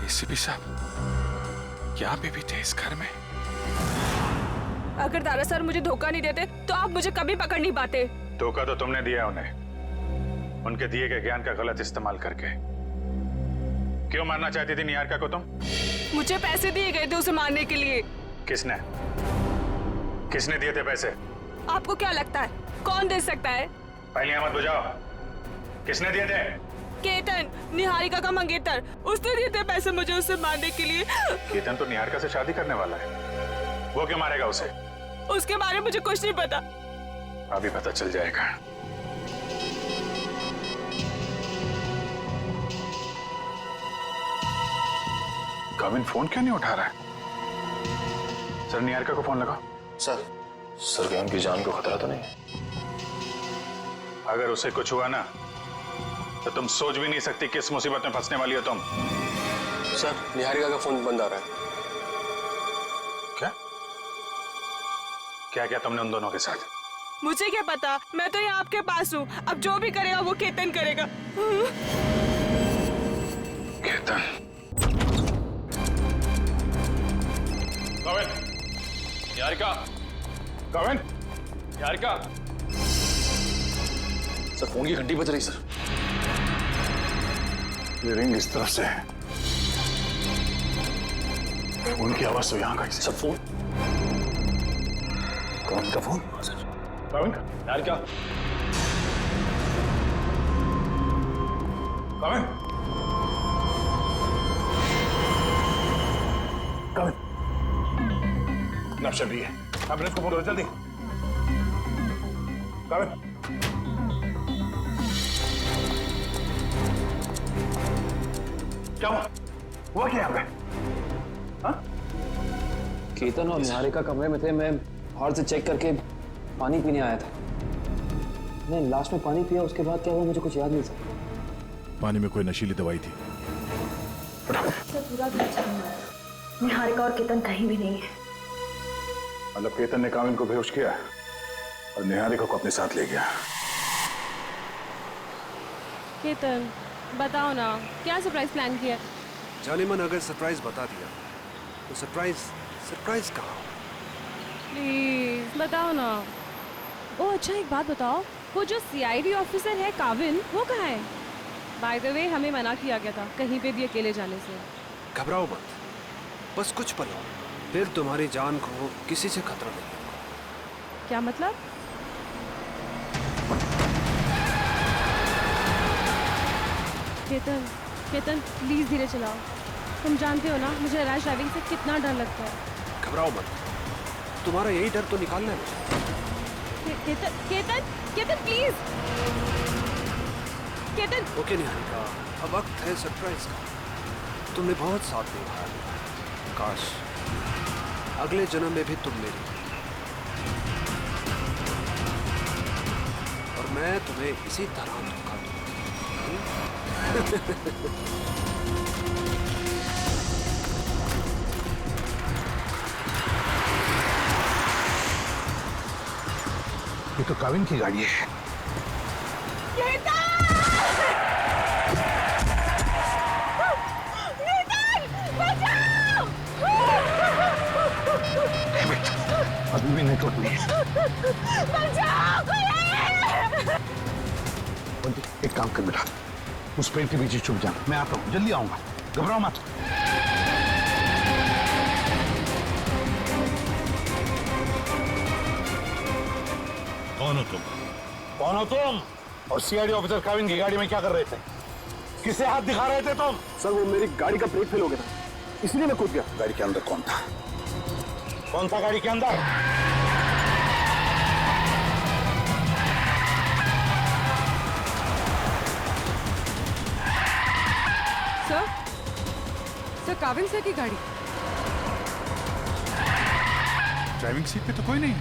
एसीपी साहब, क्या आप भी थे इस घर में? अगर दारा सर मुझे धोखा नहीं देते तो आप मुझे कभी पकड़ नहीं पाते। धोखा तो तुमने दिया उन्हें, उनके दिए गए ज्ञान का गलत इस्तेमाल करके। क्यों मारना चाहती थी निहारिका को तुम? मुझे पैसे दिए गए थे उसे मारने के लिए। किसने किसने दिए थे पैसे? आपको क्या लगता है कौन दे सकता है? पहले मत बुझाओ, किसने दिए थे? केतन, निहारिका का मंगेतर, उसने दिए थे पैसे मुझे उसे मारने के लिए। केतन तो निहारिका से शादी करने वाला है, वो क्यों मारेगा उसे? उसके बारे में मुझे कुछ नहीं पता। अभी पता चल जाएगा। काविन फोन क्यों नहीं उठा रहा है? सर निहारिका को फोन लगाओ। सर क्या उनकी जान को खतरा तो नहीं? अगर उसे कुछ हुआ ना तो तुम सोच भी नहीं सकती किस मुसीबत में फंसने वाली हो तुम। सर निहारिका का फोन बंद आ रहा है। क्या क्या क्या तुमने उन दोनों के साथ? मुझे क्या पता, मैं तो यहाँ आपके पास हूँ। अब जो भी करेगा वो केतन करेगा। केतन। काविन, निहारिका, काविन, निहारिका। सर फोन की घंटी बज रही सर। ये रिंग इस तरफ से है, फोन की आवाज तो यहाँ का। सर फोन, कौन का फोन? काविन, निहारिका, काविन, काविन, नब्ज चल रही है, एम्बुलेंस को फोन करो जल्दी। काविन, क्या हुआ क्या यहाँ पे? हाँ? केतन और निहारिका कमरे में थे। मैं हॉल से चेक करके पानी पीने आया था। नहीं, लास्ट में पानी पिया, उसके बाद क्या हुआ मुझे कुछ याद नहीं सर। पानी में कोई नशीली दवाई थी। पूरा घर छान मारा, निहारिका और केतन कहीं भी नहीं है। मतलब केतन ने काविन को बेहोश किया और निहारिका को अपने साथ ले गया। केतन, बताओ ना क्या सरप्राइज प्लान किया? जाने मन अगर सरप्राइज बता दिया तो सरप्राइज कहाँ? प्लीज बताओ ना। ओ अच्छा, एक बात बताओ, वो जो सीआईडी ऑफिसर है काविन, वो कहाँ है? बाय द वे हमें मना किया गया था कहीं पे भी अकेले जाने से। घबराओ मत, बस कुछ पल और, फिर तुम्हारी जान को किसी से खतरा नहीं होगा। क्या मतलब? केतन, केतन प्लीज धीरे चलाओ। तुम जानते हो ना मुझे रैश ड्राइविंग से कितना डर लगता है। घबराओ मत, तुम्हारा यही डर तो निकालना है। केतन, केतन, केतन प्लीज। केतन। ओके निहारिका, अब वक्त है सरप्राइज का। तुमने बहुत साथ निभाया, काश अगले जन्म में भी तुम मेरी और मैं तुम्हें इसी तरह धोखा दूंगा। ये तो काविन की गाड़ी है। अभी भी नहीं टूटनी है। एक काम कर बेटा, उस पेड़ के पीछे छुप जाना, मैं आता हूँ, जल्दी आऊंगा, घबराओ मत। कौन हो तुम? कौन हो तुम? और सीआईडी ऑफिसर काविन की गाड़ी में क्या कर रहे थे? किसे हाथ दिखा रहे थे तुम? सर वो मेरी गाड़ी का ब्रेक फेल हो गया था, इसलिए मैं कूद गया। गाड़ी के अंदर कौन था? कौन था गाड़ी के अंदर? सर काविन सर की गाड़ी। ड्राइविंग सीट पे तो कोई नहीं।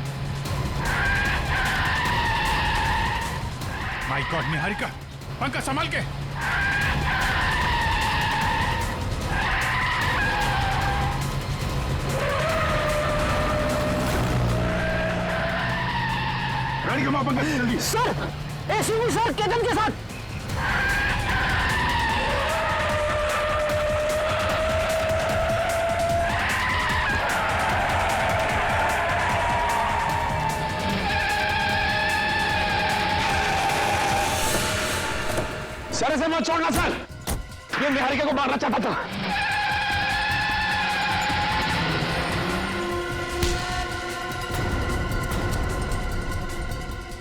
माय गॉड निहारिका, पंखा संभाल के। गाड़ी का मापन कर जल्दी। सर एसीपी सर केतन के साथ। सर इसे मत छोड़ना सर, ये निहारिका को मारना चाहता था।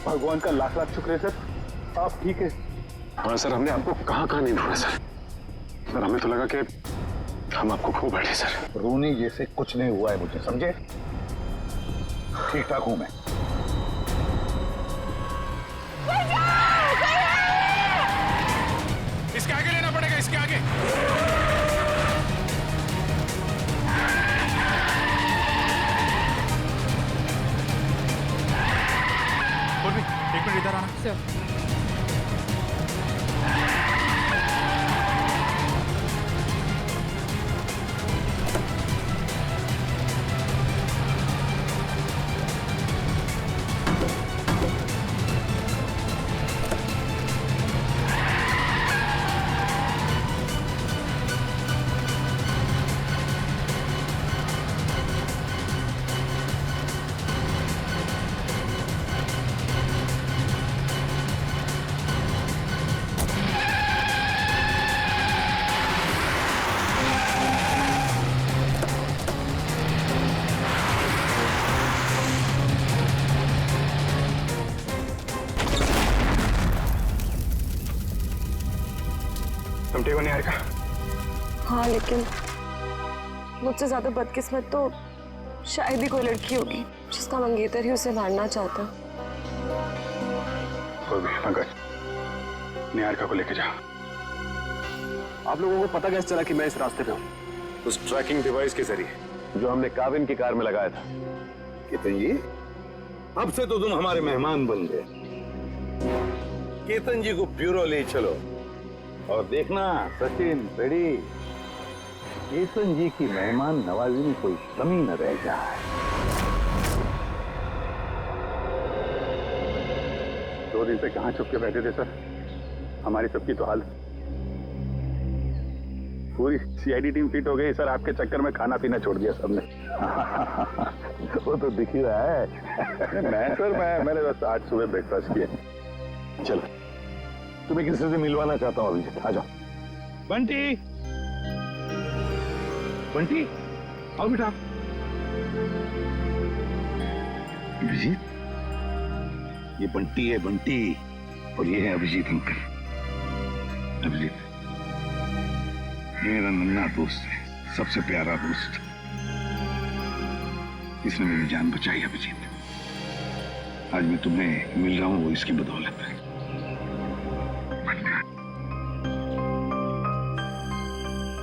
भगवान का लाख लाख शुक्र है सर, आप ठीक है। हाँ सर, हमने आपको कहाँ कहाँ नहीं ढूंढा सर। सर हमें तो लगा कि हम आपको खो बैठे सर। रोनी जैसे कुछ नहीं हुआ है मुझे, समझे? ठीक ठाक हूं मैं। इसके आगे लेना पड़ेगा, इसके आगे। एक मिनट इधर आना। तुम ठीक हो निहारिका? हाँ, लेकिन मुझसे ज्यादा बदकिस्मत तो शायद ही कोई लड़की होगी जिसका मंगेतर ही उसे मारना चाहता। कोई भी पंकज, निहारिका को लेके जा। आप लोगों को पता कैसे चला कि मैं इस रास्ते पे हूँ? उस ट्रैकिंग डिवाइस के जरिए जो हमने काविन की कार में लगाया था। केतन जी, अब से तो तुम हमारे मेहमान बन गए। केतन जी को ब्यूरो ले चलो और देखना सचिन पेड़ी, केतन जी की मेहमान नवाजी में कोई कमी न रह जाए। 2 दिन से कहाँ छुप के बैठे थे सर? हमारी सबकी तो हालत, पूरी सीआईडी टीम फिट हो गई सर। आपके चक्कर में खाना पीना छोड़ दिया सबने। वो तो दिख ही रहा है। मैंने बस आज सुबह ब्रेकफास्ट किया। चलो, तुम्हें किसी से मिलवाना चाहता हूँ अभिजीत, आ जाओ। बंटी, बंटी, आओ बेटा। अभिजीत, ये बंटी है, बंटी, और ये है अभिजीत अंकल। अभिजीत ये मेरा नन्हा दोस्त है, सबसे प्यारा दोस्त। इसने मेरी जान बचाई अभिजीत। आज मैं तुम्हें मिल रहा हूँ वो इसकी बदौलत है।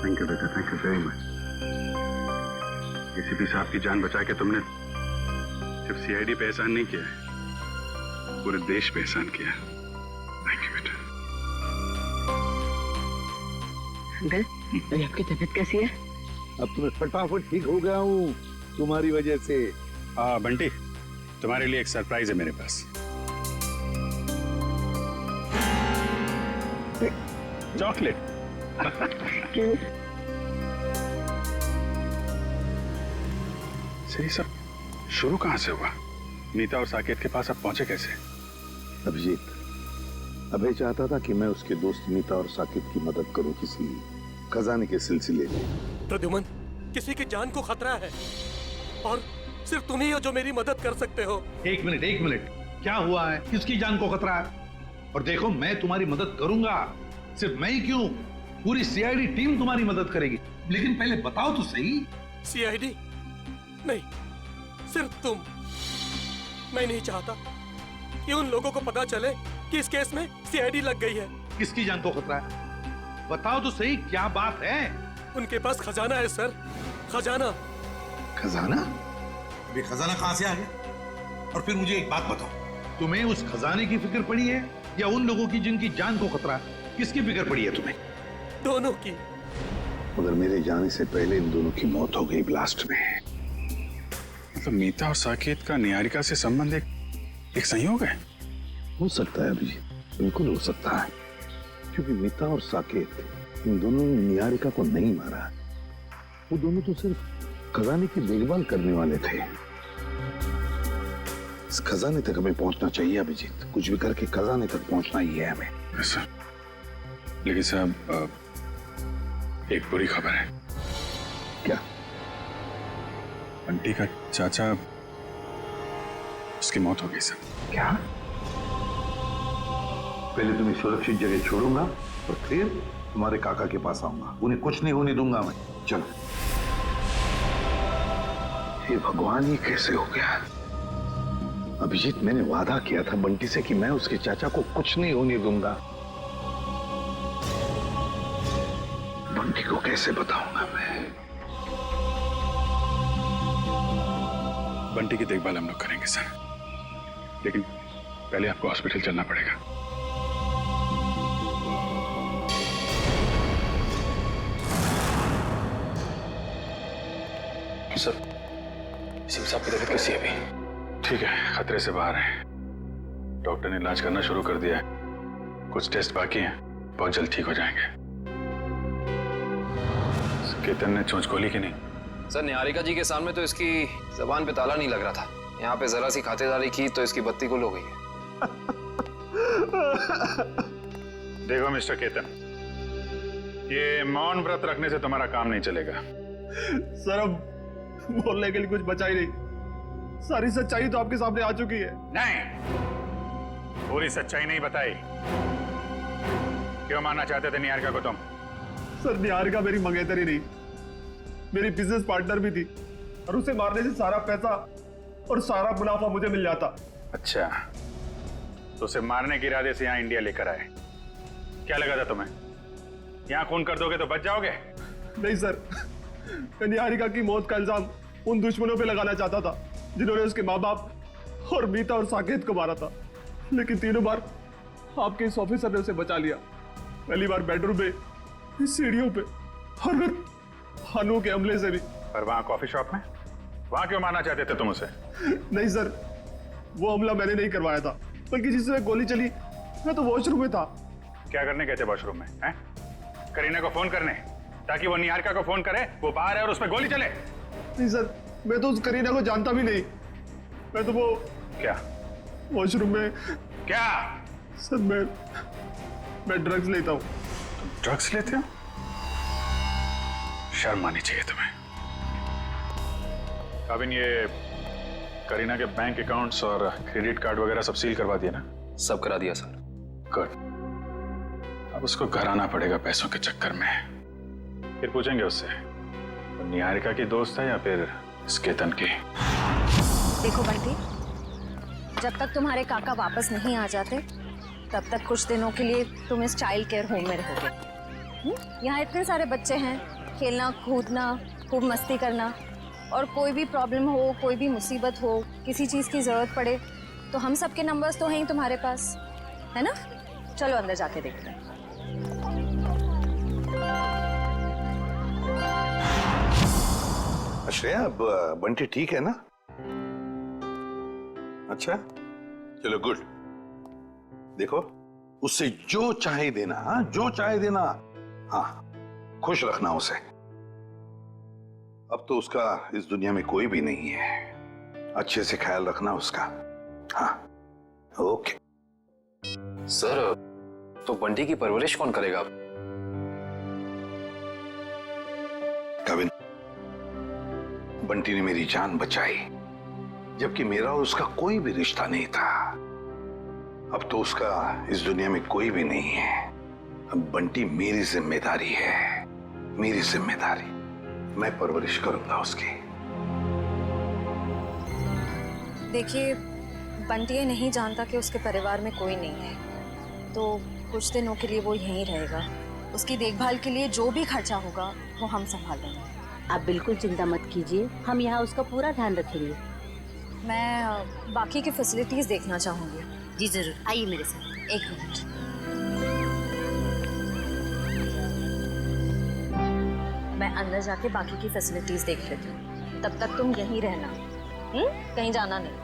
थैंक यू बेटा, thank you very much. ACP साहब की जान बचा के तुमने सिर्फ सीआईडी पे एहसान नहीं किया है, पूरे देश पे एहसान किया। थैंक यू बेटा। अंकल, अभी आपकी तबीयत कैसी है? अब तुम्हें फटाफट ठीक हो गया हूँ तुम्हारी वजह से। बंटी, तुम्हारे लिए एक सरप्राइज है मेरे पास। चॉकलेट। सही सब शुरू कहां से हुआ? नीता और साकेत के पास अब पहुंचे कैसे? अभिजीत, अभय चाहता था कि मैं उसके दोस्त नीता और साकेत की मदद करूं किसी खजाने के सिलसिले में। प्रद्युमन, किसी की जान को खतरा है और सिर्फ तुम ही हो जो मेरी मदद कर सकते हो। एक मिनट, क्या हुआ है? किसकी जान को खतरा है? और देखो, मैं तुम्हारी मदद करूंगा। सिर्फ मैं ही क्यों, पूरी सीआईडी टीम तुम्हारी मदद करेगी। लेकिन पहले बताओ तो सही। सीआईडी नहीं, सिर्फ तुम। मैं नहीं चाहता कि उन लोगों को पता चले कि इस केस में सीआईडी लग गई है। किसकी जान को खतरा है? बताओ तो सही, क्या बात है? उनके पास खजाना है सर, खजाना। खजाना? अभी खजाना कहां से आ गया? और फिर मुझे एक बात बताओ, तुम्हें उस खजाने की फिक्र पड़ी है या उन लोगों की जिनकी जान को खतरा है? किसकी फिक्र पड़ी है तुम्हें? दोनों की। मगर मेरे जाने से पहले इन दोनों की मौत हो गई ब्लास्ट में। मतलब मीता और साकेत का निहारिका से संबंध एक एक संयोग है? हो सकता है अभिजीत, बिल्कुल हो सकता है, क्योंकि मीता और साकेत इन दोनों ने निहारिका को नहीं मारा। वो दोनों तो सिर्फ खजाने की देखभाल करने वाले थे। इस खजाने तक हमें पहुंचना चाहिए अभिजीत, कुछ भी करके खजाने तक पहुंचना ही है हमें। ऐसा? लेकिन साहब एक बुरी खबर है। क्या? बंटी का चाचा, उसकी मौत हो गई सर। क्या? पहले तुम्हें सुरक्षित जगह छोड़ूंगा और फिर तुम्हारे काका के पास आऊंगा। उन्हें कुछ नहीं होने दूंगा मैं। चलो। हे भगवान, ये कैसे हो गया? अभिजीत, मैंने वादा किया था बंटी से कि मैं उसके चाचा को कुछ नहीं होने दूंगा। बंटी को कैसे बताऊंगा मैं? बंटी की देखभाल हम लोग करेंगे सर, लेकिन पहले आपको हॉस्पिटल चलना पड़ेगा। सर, सिंह साहब की तबीयत कैसी है अभी? ठीक है, खतरे से बाहर है। डॉक्टर ने इलाज करना शुरू कर दिया है। कुछ टेस्ट बाकी हैं, बहुत जल्द ठीक हो जाएंगे। केतन ने चोंच खोली कि नहीं? सर, निहारिका जी के सामने तो इसकी जबान पे ताला नहीं लग रहा था। यहाँ पे जरा सी खातिरदारी की तो इसकी बत्ती गुल हो गई है। देखो मिस्टर केतन, ये मौन व्रत रखने से तुम्हारा काम नहीं चलेगा। सर, अब बोलने के लिए कुछ बचा ही नहीं। सारी सच्चाई तो आपके सामने आ चुकी है। नहीं, पूरी सच्चाई नहीं बताई। क्यों मारना चाहते थे निहारिका को तुम? सर, निहारिका मेरी मंगेतरी नहीं, मेरी बिजनेस पार्टनर भी थी, और उसे मारने से सारा पैसा और सारा मुनाफा मुझे मिल जाता। अच्छा, तो उसे मारने के इरादे से यहाँ इंडिया लेकर आए। क्या लगा था तुम्हें यहाँ खून कर दोगे तो बच जाओगे? नहीं सर, मैं निहारिका की मौत का इल्जाम उन दुश्मनों पे लगाना चाहता था जिन्होंने उसके माँ बाप और मीता और साकेत को मारा था, लेकिन तीनों बार आपके इस ऑफिसर ने उसे बचा लिया। पहली बार बेडरूम में, सीढ़ियों पे, और फिर हानू के हमले से भी। और वहाँ कॉफी शॉप में, वहाँ क्यों मारना चाहते थे तुम उसे? नहीं सर, वो हमला मैंने नहीं करवाया था, बल्कि जिससे गोली चली मैं तो वॉशरूम में था। क्या करने गए थे वॉशरूम में? हैं? करीना को फोन करने, ताकि वो निहारिका को फोन करे, वो बाहर है और उस पर गोली चले। नहीं सर, मैं तो उस करीना को जानता भी नहीं। मैं तो वो क्या वॉशरूम में क्या? सर, मैं ड्रग्स लेता हूँ। तुम ड्रग्स लेते हो? शर्म आनी चाहिए तुम्हें। काबिन, ये करीना के बैंक अकाउंट्स और क्रेडिट कार्ड वगैरह सब सील करवा दिया ना? सब करा दिया सर। गुड। अब उसको घर आना पड़ेगा पैसों के चक्कर में। फिर पूछेंगे उससे वो निहारिका की दोस्त है या फिर केतन की। देखो बंटी, जब तक तुम्हारे काका वापस नहीं आ जाते तब तक कुछ दिनों के लिए तुम इस चाइल्ड केयर होम में रहोगे। यहाँ इतने सारे बच्चे हैं, खेलना कूदना, खूब मस्ती करना, और कोई भी प्रॉब्लम हो, कोई भी मुसीबत हो, किसी चीज़ की ज़रूरत पड़े तो हम सबके नंबर्स तो हैं ही तुम्हारे पास, है ना? चलो अंदर जाके देखते हैं। श्रेया, अब बंटी ठीक है ना? अच्छा, चलो गुड। देखो, उससे जो चाहे देना, हाँ, जो चाहे देना। हाँ, खुश रखना उसे। अब तो उसका इस दुनिया में कोई भी नहीं है। अच्छे से ख्याल रखना उसका। हाँ, ओके। सर, तो बंटी की परवरिश कौन करेगा? कविन, बंटी ने मेरी जान बचाई, जबकि मेरा और उसका कोई भी रिश्ता नहीं था। अब तो उसका इस दुनिया में कोई भी नहीं है। अब बंटी मेरी जिम्मेदारी है, मेरी जिम्मेदारी। मैं परवरिश करूंगा उसकी। देखिए, बंटी ये नहीं जानता कि उसके परिवार में कोई नहीं है, तो कुछ दिनों के लिए वो यहीं रहेगा। उसकी देखभाल के लिए जो भी खर्चा होगा वो हम संभाल लेंगे। आप बिल्कुल चिंता मत कीजिए, हम यहाँ उसका पूरा ध्यान रखेंगे। मैं बाकी की फैसिलिटीज देखना चाहूंगी। जी जरूर, आइए मेरे साथ। एक मिनट। मैं अंदर जाके बाकी की फैसिलिटीज देख लेती हूँ, तब तक तुम यहीं रहना। कहीं जाना नहीं।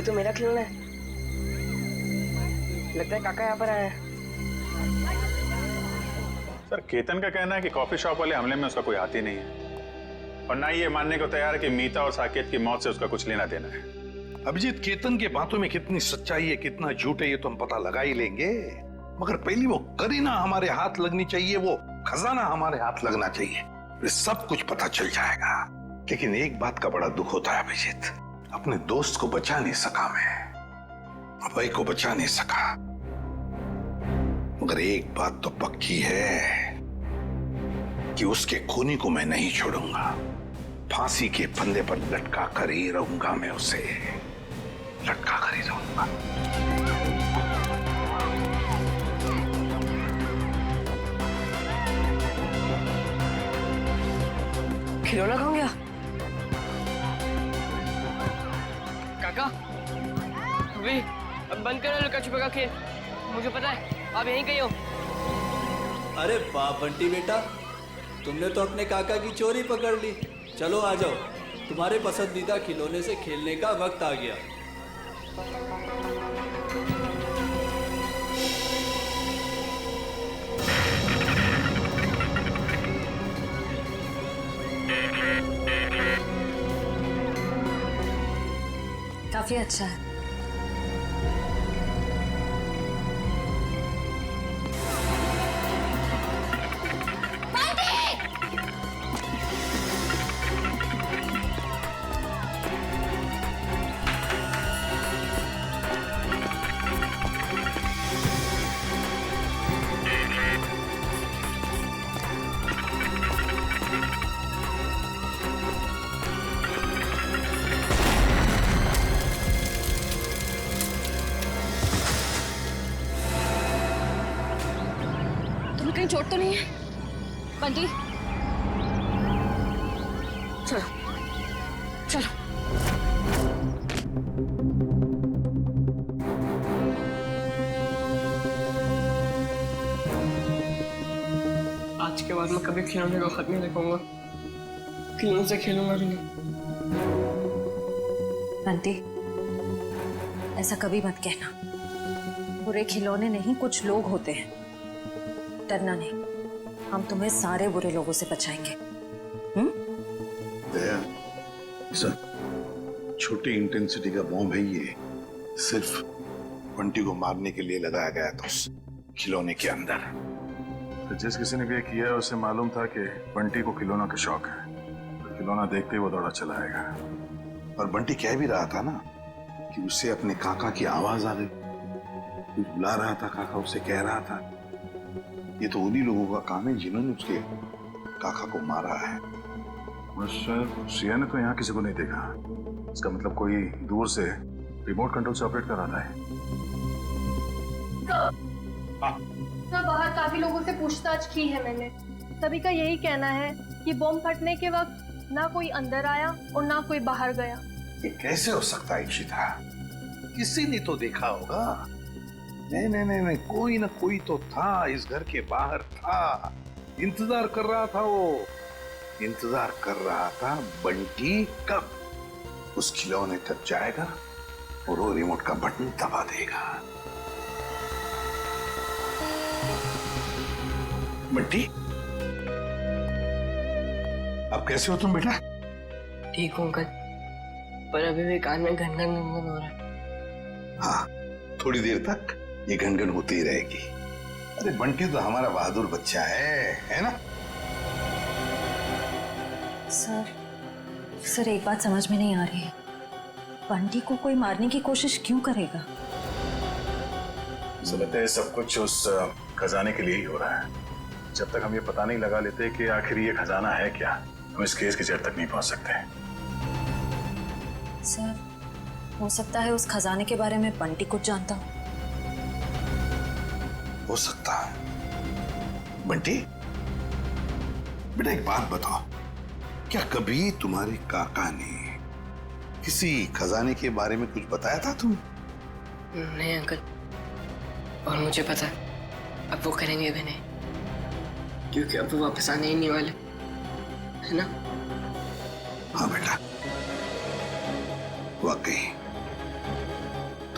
ये तो मेरा खिलौना है। लगता है काका यहाँ पर आया है। सर, केतन का कहना है कि कॉफी शॉप वाले हमले में उसका कोई हाथ ही नहीं है, और ना ही ये मानने को तैयार है कि मीता और साकेत की मौत से उसका कुछ लेना देना है। अभिजीत, केतन के बातों में कितनी सच्चाई है कितना झूठ है ये तो हम पता लगा ही लेंगे, मगर पहली वो करीना हमारे हाथ लगनी चाहिए, वो खजाना हमारे हाथ लगना चाहिए, फिर सब कुछ पता चल जाएगा। लेकिन एक बात का बड़ा दुख होता है अभिजीत, अपने दोस्त को बचा नहीं सका मैं, अभय को बचा नहीं सका, मगर एक बात तो पक्की है कि उसके खूनी को मैं नहीं छोड़ूंगा। फांसी के फंदे पर लटका कर ही रहूंगा, मैं उसे लटका कर ही रहूंगा। खिलौना कौन गया? काका, अभी अब बंद करो लुका छुपा का खेल। मुझे पता है आप यहीं कहीं हो। अरे वाह बंटी बेटा, तुमने तो अपने काका की चोरी पकड़ ली। चलो आ जाओ, तुम्हारे पसंदीदा खिलौने से खेलने का वक्त आ गया। काफी अच्छा है। कहीं चोट तो नहीं है बंटी? चलो चलो। आज के बाद मैं कभी खिलौने को हाथ नहीं लगाऊंगा, खिलौने से खेलूंगा भी नहीं। बंटी, ऐसा कभी मत कहना। बुरे खिलौने नहीं, कुछ लोग होते हैं। डरना नहीं, हम तुम्हें सारे बुरे लोगों से बचाएंगे। दया, सर, छोटी इंटेंसिटी का बॉम्ब है ये, सिर्फ बंटी को मारने के लिए लगाया गया था उस खिलौने के अंदर। तो जिस किसी ने भी ये किया है उसे मालूम था कि बंटी को खिलौना का शौक है, तो खिलौना देखते ही वो दौड़ा चला आएगा। और बंटी कह भी रहा था ना कि उसे अपने काका की आवाज आ गई, कुछ बुला रहा था, काका उसे कह रहा था। ये तो उन्हीं लोगों का काम है जिन्होंने उसके काका को मारा है। सिया ने तो यहाँ किसी को नहीं देखा, इसका मतलब कोई दूर से रिमोट कंट्रोल से ऑपरेट कर रहा है। सर, बाहर काफी लोगों से पूछताछ की है मैंने, सभी का यही कहना है कि बॉम्ब फटने के वक्त ना कोई अंदर आया और ना कोई बाहर गया। ये कैसे हो सकता है इशिता? किसी ने तो देखा होगा। नहीं, कोई ना कोई तो था, इस घर के बाहर था, इंतजार कर रहा था। वो इंतजार कर रहा था बंटी कब उस खिलौने तक जाएगा और वो रिमोट का बटन दबा देगा। बंटी, अब कैसे हो तुम बेटा? ठीक हूँ अंकल, पर अभी भी कान में घन-घन हो रहा है। हाँ, थोड़ी देर तक ये घनघन होती ही रहेगी। अरे बंटी तो हमारा बहादुर बच्चा है ना? सर एक बात समझ में नहीं आ रही है, बंटी को कोई मारने की कोशिश क्यों करेगा? मुझे लगता है सब कुछ उस खजाने के लिए ही हो रहा है। जब तक हम ये पता नहीं लगा लेते कि आखिर ये खजाना है क्या, हम इस केस की जड़ तक नहीं पहुंच सकते। सर, हो सकता है उस खजाने के बारे में बंटी कुछ जानता हो सकता है। बंटी बेटा, एक बात बताओ, क्या कभी तुम्हारे काका ने किसी खजाने के बारे में कुछ बताया था तुम? नहीं अंकल, और मुझे पता है अब वो करेंगे भी नहीं, क्योंकि अब वो वापस आने ही नहीं वाले, है ना? हाँ बेटा, वाकई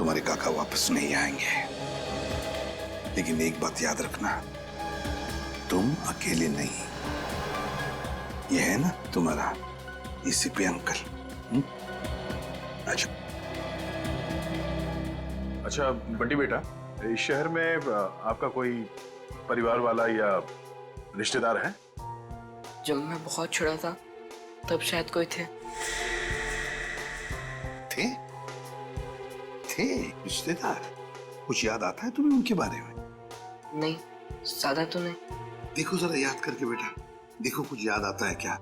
तुम्हारे काका वापस नहीं आएंगे, लेकिन एक बात याद रखना, तुम अकेले नहीं। ये है ना तुम्हारा एसीपी अंकल। अच्छा अच्छा बंटी बेटा, इस शहर में आपका कोई परिवार वाला या रिश्तेदार है? जब मैं बहुत छोटा था तब शायद कोई थे। थे रिश्तेदार? कुछ याद आता है तुम्हें उनके बारे में? नहीं, ज्यादा तो नहीं। देखो जरा याद करके बेटा, देखो कुछ याद आता है क्या?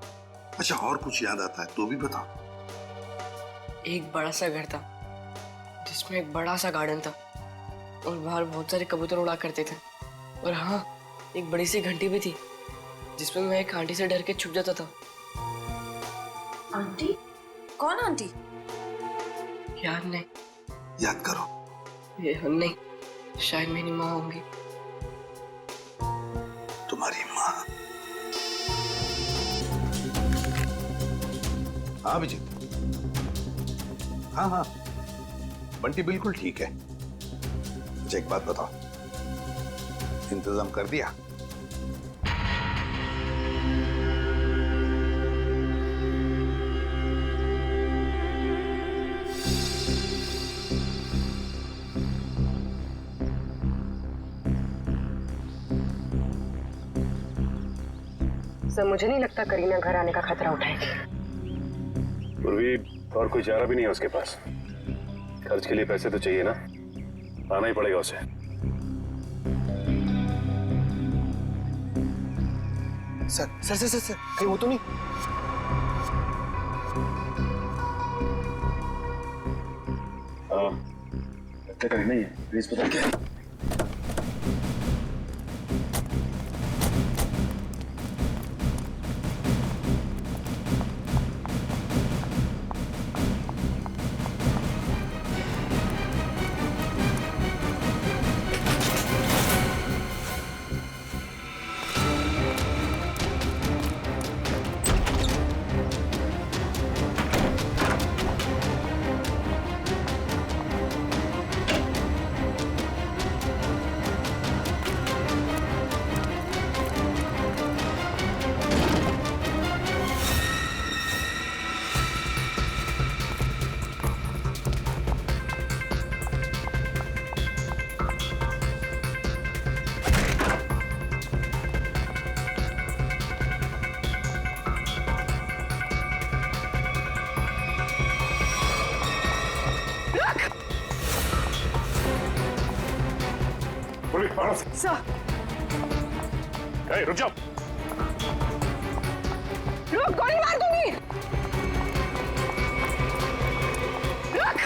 अच्छा और कुछ याद आता है तो भी बताओ। एक बड़ा सा घर था जिसमें एक बड़ा सा गार्डन था और बाहर बहुत सारे कबूतर उड़ा करते थे। और हाँ, एक बड़ी सी घंटी भी थी जिसमें मैं एक आंटी से डर के छुप जाता था। आंटी? कौन आंटी? याद नहीं। याद करो। ये नहीं, शायद मेरी माँ होंगी। तुम्हारी माँ? हाँ अभिजीत, हाँ हाँ बंटी बिल्कुल ठीक है। अच्छा एक बात बताओ, इंतजाम कर दिया? सर मुझे नहीं लगता करीना घर आने का खतरा उठाएगी। पूर्वी और कोई चारा भी नहीं है उसके पास। खर्च के लिए पैसे तो चाहिए ना, आना ही पड़ेगा उसे। Sir sir sir sir, sir कहीं वो तो नहीं? हाँ क्या करना ही है, प्लीज बता क्या? रुक जाओ। रुक, गोली मार दूंगी। रुक।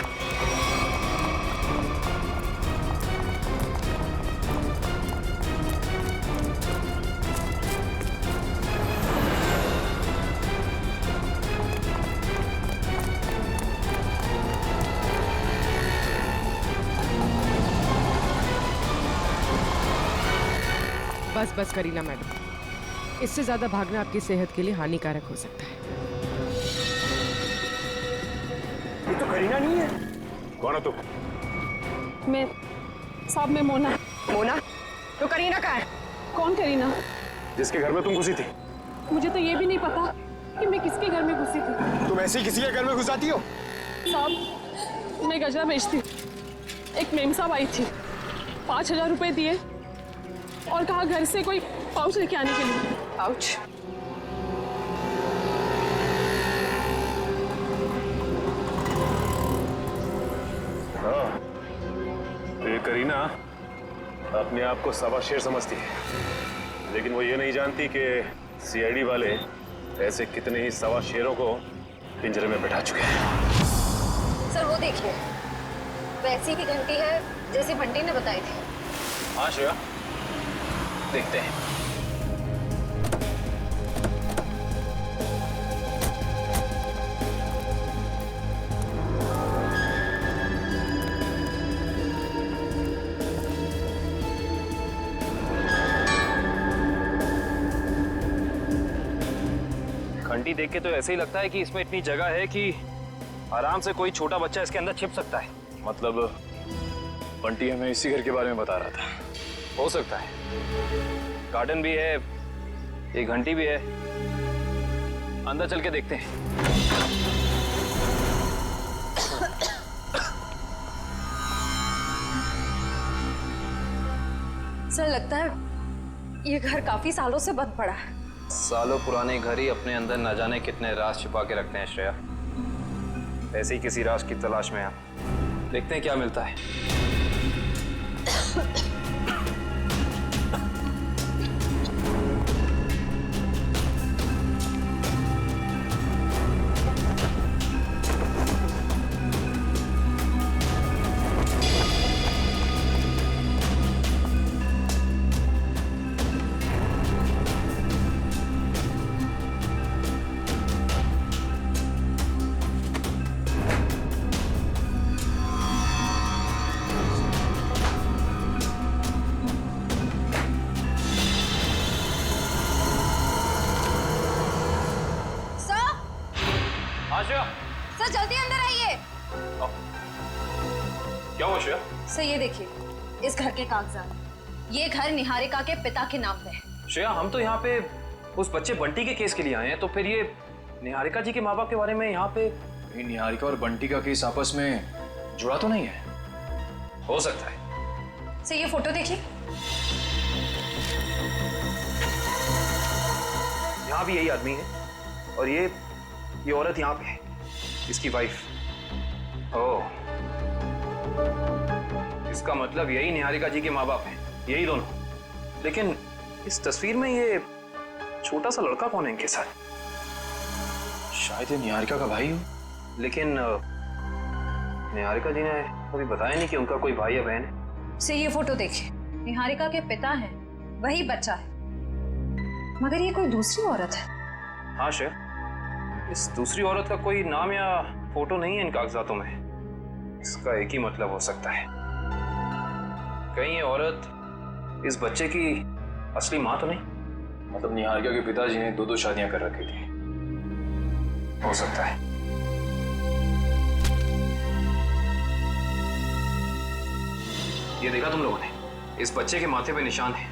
बस बस करीना मैडम, इससे ज्यादा भागना आपकी सेहत के लिए हानिकारक हो सकता है। ये तो करीना नहीं है। कौन है तू? मैं साहब, मैं मोना। मोना? तो करीना कहाँ है? कौन करीना? जिसके घर में तुम घुसी थी। मुझे तो ये भी नहीं पता कि मैं किसके घर में घुसी थी। तुम ऐसे ही किसी के घर में घुस आती हो? साहब मैं गजरा बेचती, एक मेम साहब आई थी, 5,000 रुपए दिए और कहा घर से कोई पाउच लेके आने के लिए। पाउच? हाँ, तो ये करीना अपने आप को सवा शेर समझती है, लेकिन वो ये नहीं जानती कि सीआईडी वाले ऐसे कितने ही सवा शेरों को पिंजरे में बैठा चुके हैं। सर वो देखिए, वैसी की घंटी है जैसी बंटी ने बताई थी। हाँ श्रेया, देखते हैं। घंटी देख के तो ऐसे ही लगता है कि इसमें इतनी जगह है कि आराम से कोई छोटा बच्चा इसके अंदर छिप सकता है। मतलब बंटी हमें इसी घर के बारे में बता रहा था। हो सकता है, गार्डन भी है, एक घंटी भी है। अंदर चल के देखते हैं। सर लगता है ये घर काफी सालों से बंद पड़ा है। सालों पुराने घर ही अपने अंदर न जाने कितने राज छिपा के रखते हैं श्रेया। ऐसे ही किसी राज की तलाश में हम देखते हैं क्या मिलता है। सर जल्दी अंदर आइए। क्या हुआ श्रेया? सर ये देखिए, इस घर के कागजात। ये घर निहारिका के पिता के नाम पे है। श्रेया, हम तो यहाँ पे उस बच्चे बंटी के केस के लिए आए हैं, तो फिर ये निहारिका जी के माँ बाप के बारे में यहाँ पे निहारिका और बंटी का केस आपस में जुड़ा तो नहीं है? हो सकता है। सर ये फोटो देखिए। यहाँ भी यही आदमी है और ये औरत यहाँ पे है, इसकी वाइफ। ओह, इसका मतलब यही निहारिका जी के माँ बाप हैं, यही दोनों। लेकिन इस तस्वीर में ये छोटा सा लड़का कौन है इनके साथ? शायद ये निहारिका का भाई हो। लेकिन निहारिका जी ने कभी बताया नहीं कि उनका कोई भाई या बहन है। से ये फोटो देखिए, निहारिका के पिता हैं, वही बच्चा है, मगर ये कोई दूसरी औरत है। हाँ श्रेया, इस दूसरी औरत का कोई नाम या फोटो नहीं है इन कागजातों में। इसका एक ही मतलब हो सकता है, कहीं ये औरत इस बच्चे की असली माँ तो नहीं? मतलब निहारिका के पिताजी ने 2-2 शादियां कर रखी थी। हो सकता है। ये देखा तुम लोगों ने? इस बच्चे के माथे पे निशान है।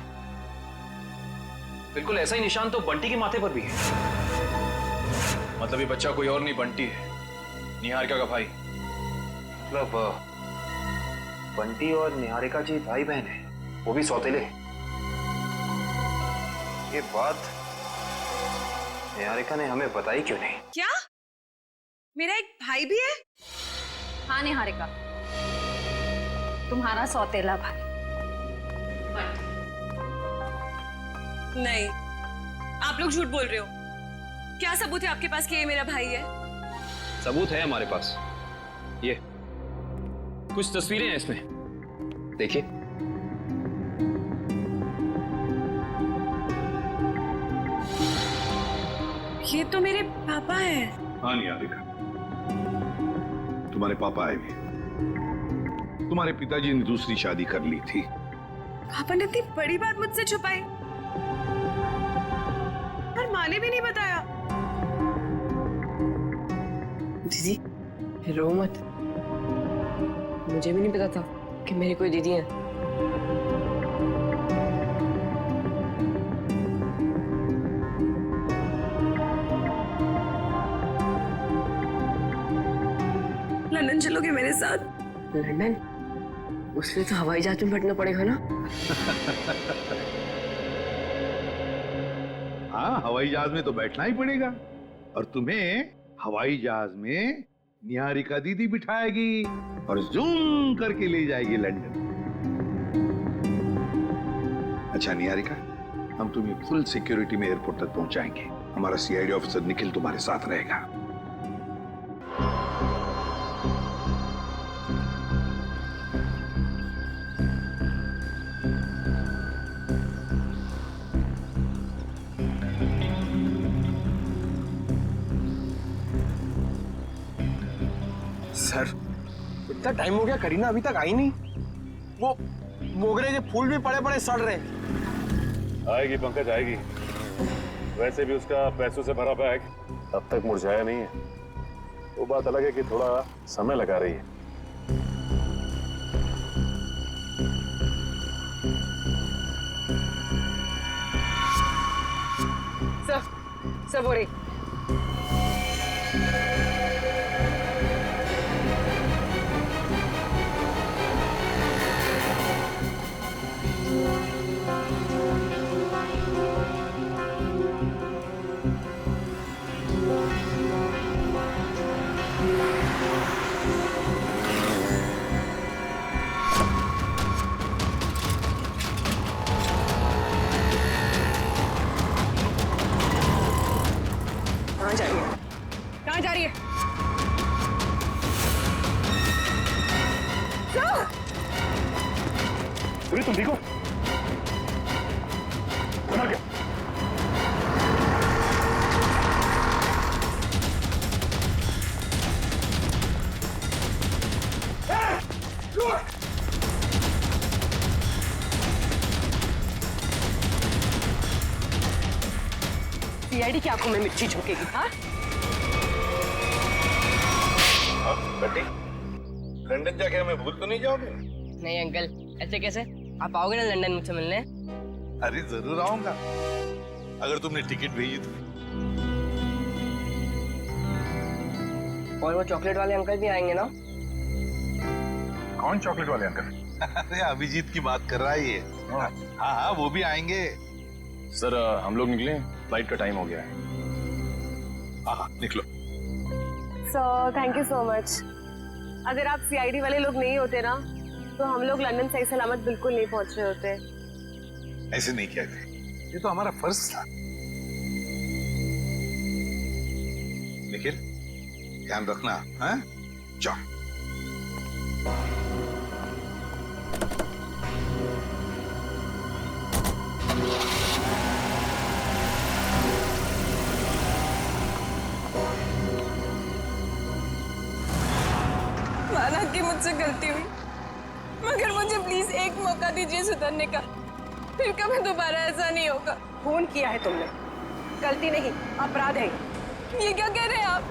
बिल्कुल ऐसा ही निशान तो बंटी के माथे पर भी है। मतलब ये बच्चा कोई और नहीं, बंटी है, निहारिका का भाई। मतलब बंटी और निहारिका जी भाई बहन है, वो भी सौतेले। ये बात निहारिका ने हमें बताई क्यों नहीं? क्या मेरा एक भाई भी है? हाँ निहारिका, तुम्हारा सौतेला भाई। नहीं, आप लोग झूठ बोल रहे हो। क्या सबूत है आपके पास कि ये मेरा भाई है? सबूत है हमारे पास। ये कुछ तस्वीरें हैं इसमें, देखिए। ये तो मेरे पापा हैं। हाँ निहारिका, तुम्हारे पापा आए भी। तुम्हारे पिताजी ने दूसरी शादी कर ली थी। पापा ने इतनी बड़ी बात मुझसे छुपाई और माँ ने भी नहीं बताया। दीदी रो मत, मुझे भी नहीं पता था कि मेरी कोई दीदी है। लंदन चलोगे मेरे साथ? लंदन? उसमें तो हवाई जहाज में बैठना पड़ेगा ना? हाँ, हवाई जहाज में तो बैठना ही पड़ेगा, और तुम्हें हवाई जहाज में निहारिका दीदी बिठाएगी और जूम करके ले जाएगी लंदन। अच्छा निहारिका, हम तुम्हें फुल सिक्योरिटी में एयरपोर्ट तक पहुंचाएंगे। हमारा सीआईडी ऑफिसर निखिल तुम्हारे साथ रहेगा। सर इतना टाइम हो गया, करीना अभी तक आई नहीं। वो मोगरे के फूल भी पड़े पड़े सड़ रहे। आएगी पंकज, आएगी। वैसे भी उसका पैसों से भरा बैग अब तक मुरझाया नहीं है। वो बात अलग है कि थोड़ा समय लगा रही है। सब हो रही। कहाँ जा रही है? कहाँ जा रही है? तुम ठीक हो? बना क्या? सीआईडी की आंखों में मिर्ची झोंकेगी, हाँ? बंटी, लंदन जाके हमें भूल तो नहीं जाओगे? नहीं अंकल, ऐसे कैसे? आप आओगे ना लंदन मुझसे मिलने? अरे जरूर आऊंगा, अगर तुमने टिकट भेजी तो। और वो चॉकलेट वाले अंकल भी आएंगे ना? कौन चॉकलेट वाले अंकल? अरे अभिजीत की बात कर रहा है ये। हाँ हाँ, वो भी आएंगे। सर हम लोग निकले, फ्लाइट का टाइम हो गया है। हाँ निकलो। Sir thank you so much. अगर आप सीआईडी वाले लोग नहीं होते ना तो हम लोग लंदन सही सलामत बिल्कुल नहीं पहुंच रहे होते। ऐसे नहीं कहते, ये तो हमारा फर्ज था। निखिल, ध्यान रखना, हाँ? जाओ। माना कि मुझसे गलती हुई, मगर मुझे प्लीज एक मौका दीजिए सुधरने का। फिर कभी दोबारा ऐसा नहीं होगा। खून किया है तुमने, गलती नहीं अपराध है। ये क्या कह रहे हैं आप?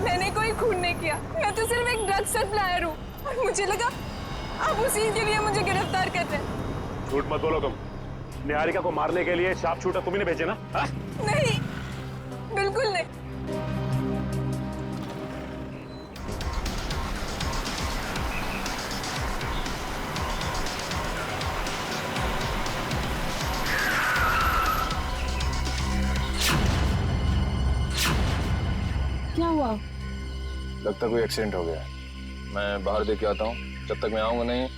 मैंने कोई खून नहीं किया, मैं तो सिर्फ एक ड्रग सप्लायर हूँ और मुझे लगा आप उसी के लिए मुझे गिरफ्तार कर रहे हैं। झूठ मत बोलो तुम। निहारिका को मारने के लिए शार्प शूटर तुम्ही ने भेजे ना? हा? नहीं, बिल्कुल नहीं। क्या हुआ? लगता कोई एक्सीडेंट हो गया है। मैं बाहर देख के आता हूँ, जब तक मैं आऊंगा नहीं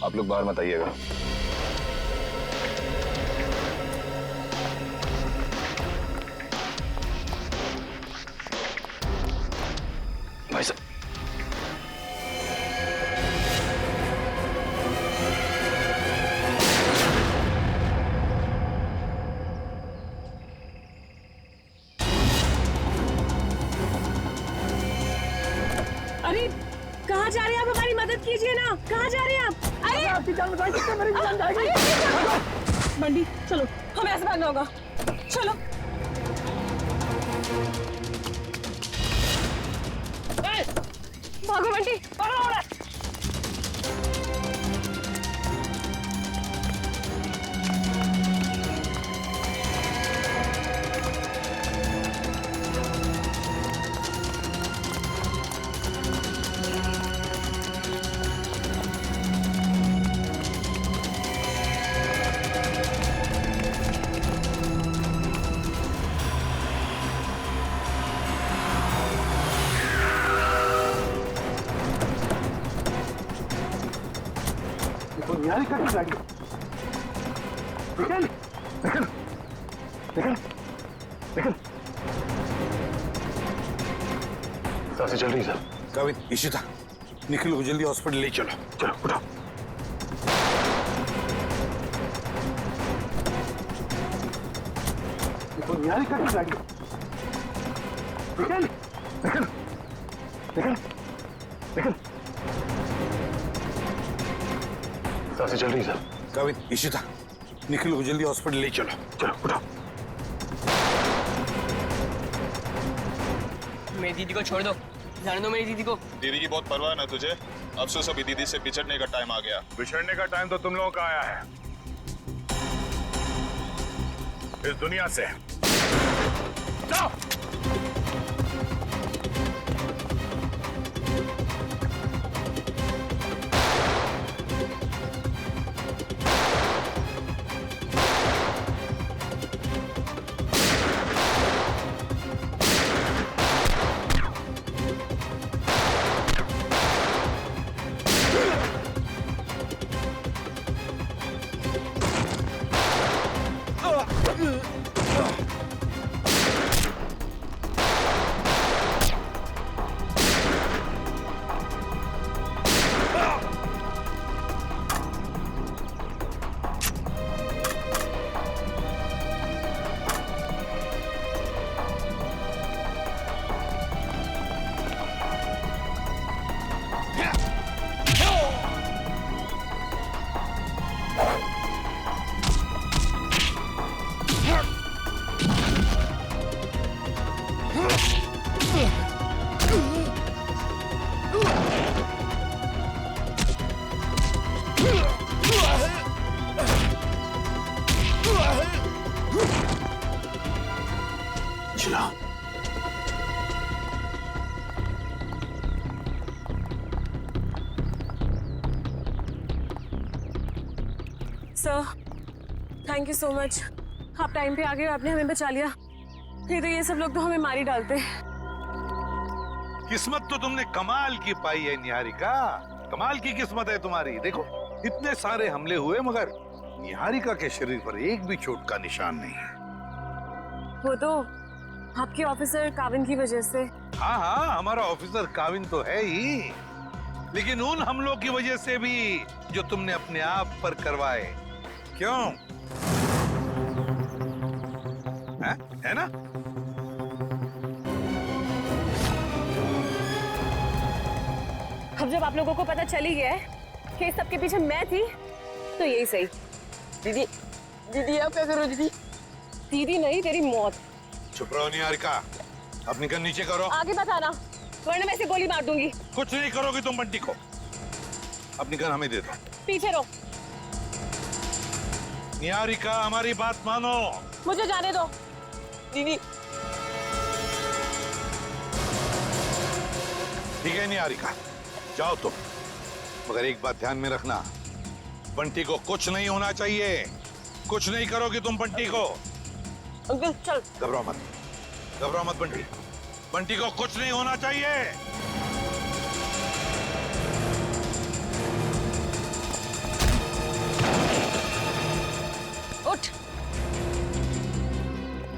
आप लोग बाहर मत आइएगा। भाई साहब, अरे कहाँ जा रहे हैं आप? हमारी मदद कीजिए ना। कहाँ जा रहे हैं आप? अरे आपकी जान बचा सकते हैं, मेरी जान जाएगी। बंडी चलो, हमें ऐसे भागना होगा। चलो। भागो बंटी, भागो। निहारिका की गाड़ी। निकल, निकल, निकल, निकल। सांसें चल रही सर। काविन, इशिता, निखिल को जल्दी हॉस्पिटल ले चलो। चलो उठाओ। निहारिका की गाड़ी। निकल, निकल, निकल, निकल। सांसें चल रही सर। काविन, इशिता, निखिल को जल्दी हॉस्पिटल ले चलो। चलो उठाओ। मेरी दीदी को छोड़ दो, जाने दो मेरी दीदी को। दीदी की बहुत परवाह ना तुझे। अफसोस अभी दीदी से बिछड़ने का टाइम आ गया। बिछड़ने का टाइम तो तुम लोगों का आया है, इस दुनिया से। जाओ। चलाओ। Sir, thank you so much. आप टाइम पे आ गए, आपने हमें बचा लिया। नहीं तो ये सब लोग तो हमें मार ही डालते। किस्मत तो तुमने कमाल की पाई है निहारिका, कमाल की किस्मत है तुम्हारी। देखो इतने सारे हमले हुए मगर निहारिका के शरीर पर एक भी चोट का निशान नहीं है। वो तो आपके ऑफिसर काविन की वजह से। हाँ हाँ, हमारा ऑफिसर काविन तो है ही, लेकिन उन हमलों की वजह से भी जो तुमने अपने आप पर करवाए। क्यों? है ना? अब जब आप लोगों को पता चल ही गया है कि इस सब के पीछे मैं थी, तो यही सही। दीदी, दीदी आप क्या करो दीदी? दीदी नहीं, तेरी मौत। चुप रहो निहारिका, अपनी गन नीचे करो। आगे मत आना, वरना मैं इसे गोली मार दूंगी। कुछ नहीं करोगी तुम बंटी को। अपनी गन हमें दे दो। पीछे रहो। निहारिका हमारी बात मानो। मुझे जाने दो दीदी। ठीक है निहारिका, जाओ तुम, मगर एक बात ध्यान में रखना, बंटी को कुछ नहीं होना चाहिए। कुछ नहीं करोगी तुम बंटी को। अंकल चल। घबराओ मत, घबराओ मत बंटी, बंटी को कुछ नहीं होना चाहिए। उठ।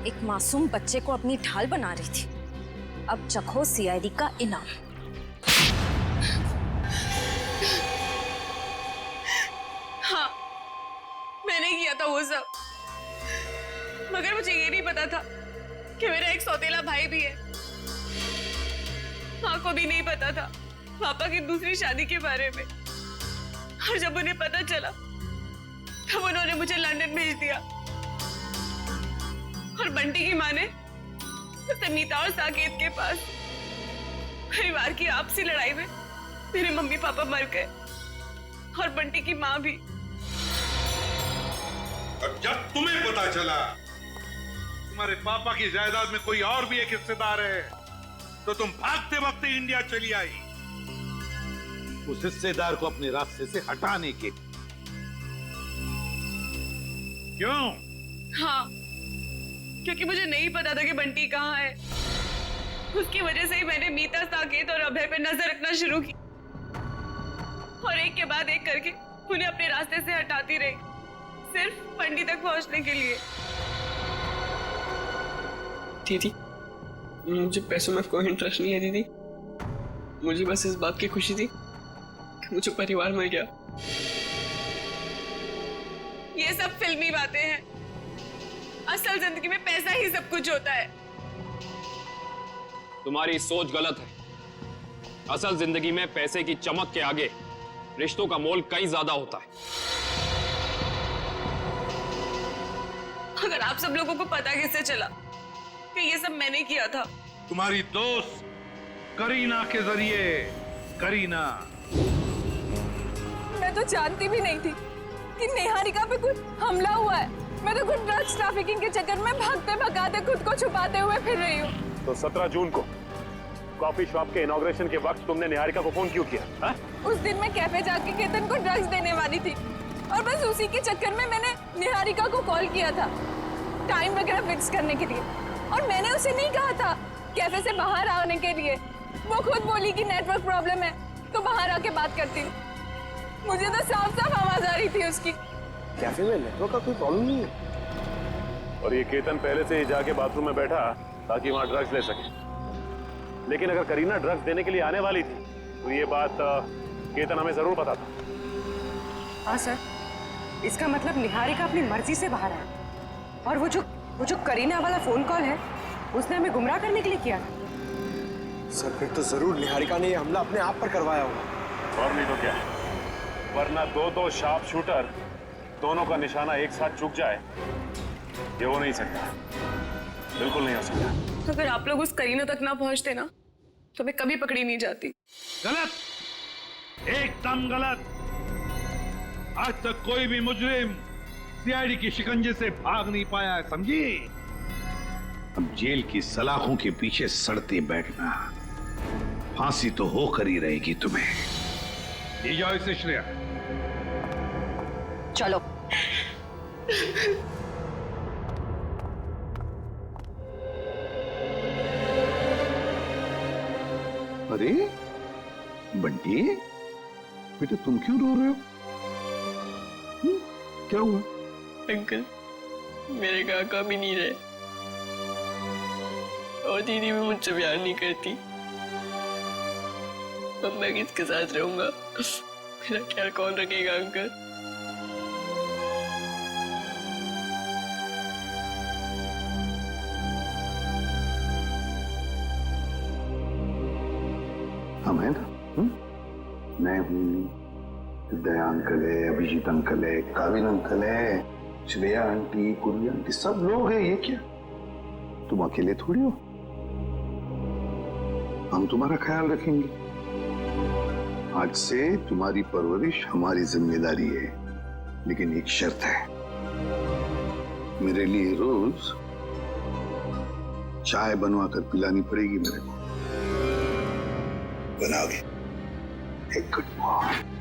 एक मासूम बच्चे को अपनी ढाल बना रही थी, अब चखो सीआईडी का इनाम। हाँ, मैंने किया था वो सब, मगर मुझे ये नहीं पता था कि मेरा एक सौतेला भाई भी है। माँ को भी नहीं पता था पापा की दूसरी शादी के बारे में, और जब उन्हें पता चला तब उन्होंने मुझे लंदन भेज दिया। और बंटी की माँ ने उसे मीता और साकेत के पास। परिवार की आपसी लड़ाई में मेरे मम्मी पापा मर गए, और बंटी की माँ भी। और जब तुम्हें पता चला तुम्हारे पापा की जायदाद में कोई और भी एक हिस्सेदार है, तो तुम भागते भागते इंडिया चली आई उस हिस्सेदार को अपने रास्ते से हटाने के। क्यों? हाँ, क्योंकि मुझे नहीं पता था कि बंटी कहाँ है। उसकी वजह से ही मैंने मीता, साकेत और अभय पे नजर रखना शुरू की, और एक के बाद एक करके उन्हें अपने रास्ते से हटाती रही, सिर्फ बंटी तक पहुंचने के लिए। दीदी, मुझे पैसों में कोई इंटरेस्ट नहीं है दीदी। मुझे बस इस बात की खुशी थी कि मुझे परिवार मिल गया। ये सब फिल्मी बातें हैं, असल जिंदगी में पैसा ही सब कुछ होता है। तुम्हारी सोच गलत है। असल जिंदगी में पैसे की चमक के आगे रिश्तों का मोल कहीं ज्यादा होता है। अगर आप सब लोगों को पता कैसे चला कि ये सब मैंने किया था? तुम्हारी दोस्त करीना के जरिए। करीना, मैं तो जानती भी नहीं थी कि निहारिका पे कुछ हमला हुआ है। मैं तो खुद ड्रग्स ट्रैफिकिंग के चक्कर में भागते भगाते खुद को छुपाते हुए फिर रही हूँ। तो 17 जून को कॉफी शॉप के इनॉग्रेशन के वक्त तुमने निहारिका को फोन क्यों किया? हा? उस दिन मैं कैफे जाके केतन को ड्रग्स देने वाली थी और बस उसी के चक्कर में मैंने निहारिका को कॉल किया था टाइम वगैरह फिक्स करने के लिए। और मैंने उसे नहीं कहा था कैफे से बाहर आने के लिए। वो खुद बोली कि नेटवर्क प्रॉब्लम है तो बाहर आके बात करती हूँ। मुझे तो साफ साफ आवाज आ रही थी उसकी। कैफे में नेटवर्क का कोई प्रॉब्लम नहीं है। और ये केतन पहले से ही जाके बाथरूम में बैठा ताकि वहां ड्रग्स ले सके। लेकिन अगर करीना ड्रग्स देने के लिए आने वाली थी तो ये बात केतन हमें जरूर पता था। हाँ सर, इसका मतलब निहारिका अपनी मर्जी से बाहर आया और वो जो करीना वाला फोन कॉल है उसने हमें गुमराह करने के लिए किया था। सर फिर तो जरूर निहारिका ने ये हमला अपने आप पर करवाया होगा। और नहीं तो क्या, वरना दो शार्प शूटर दोनों का निशाना एक साथ चूक जाए ये हो नहीं सकता, बिल्कुल नहीं हो सकता। अगर आप लोग उस करीना तक ना पहुंचते ना तो मैं कभी पकड़ी नहीं जाती। गलत, एकदम गलत। आज तक कोई भी मुजरिम सीआईडी की शिकंजे से भाग नहीं पाया है, समझी? अब जेल की सलाखों के पीछे सड़ते बैठना, फांसी तो होकर ही रहेगी तुम्हें। ले जाओ इसे श्रेया। चलो। अरे बंटी, बेटा तुम क्यों रो रहे हो? क्या हुआ? अंकल, मेरे काका भी नहीं रहे और दीदी भी मुझसे प्यार नहीं करती। अब मैं किसके साथ रहूंगा? मेरा ख्याल कौन रखेगा अंकल? हम हैं ना? मैं हूँ, दया अंकल है, अभिजीत अंकल है, काविन अंकल है, श्रेया आंटी, कुरिया आंटी, सब लोग हैं। ये क्या, तुम अकेले थोड़ी हो? हम तुम्हारा ख्याल रखेंगे। आज से तुम्हारी परवरिश हमारी जिम्मेदारी है, लेकिन एक शर्त है, मेरे लिए रोज चाय बनवा कर पिलानी पड़ेगी मेरे को। बनाओगे? एक गुड मॉर्निंग।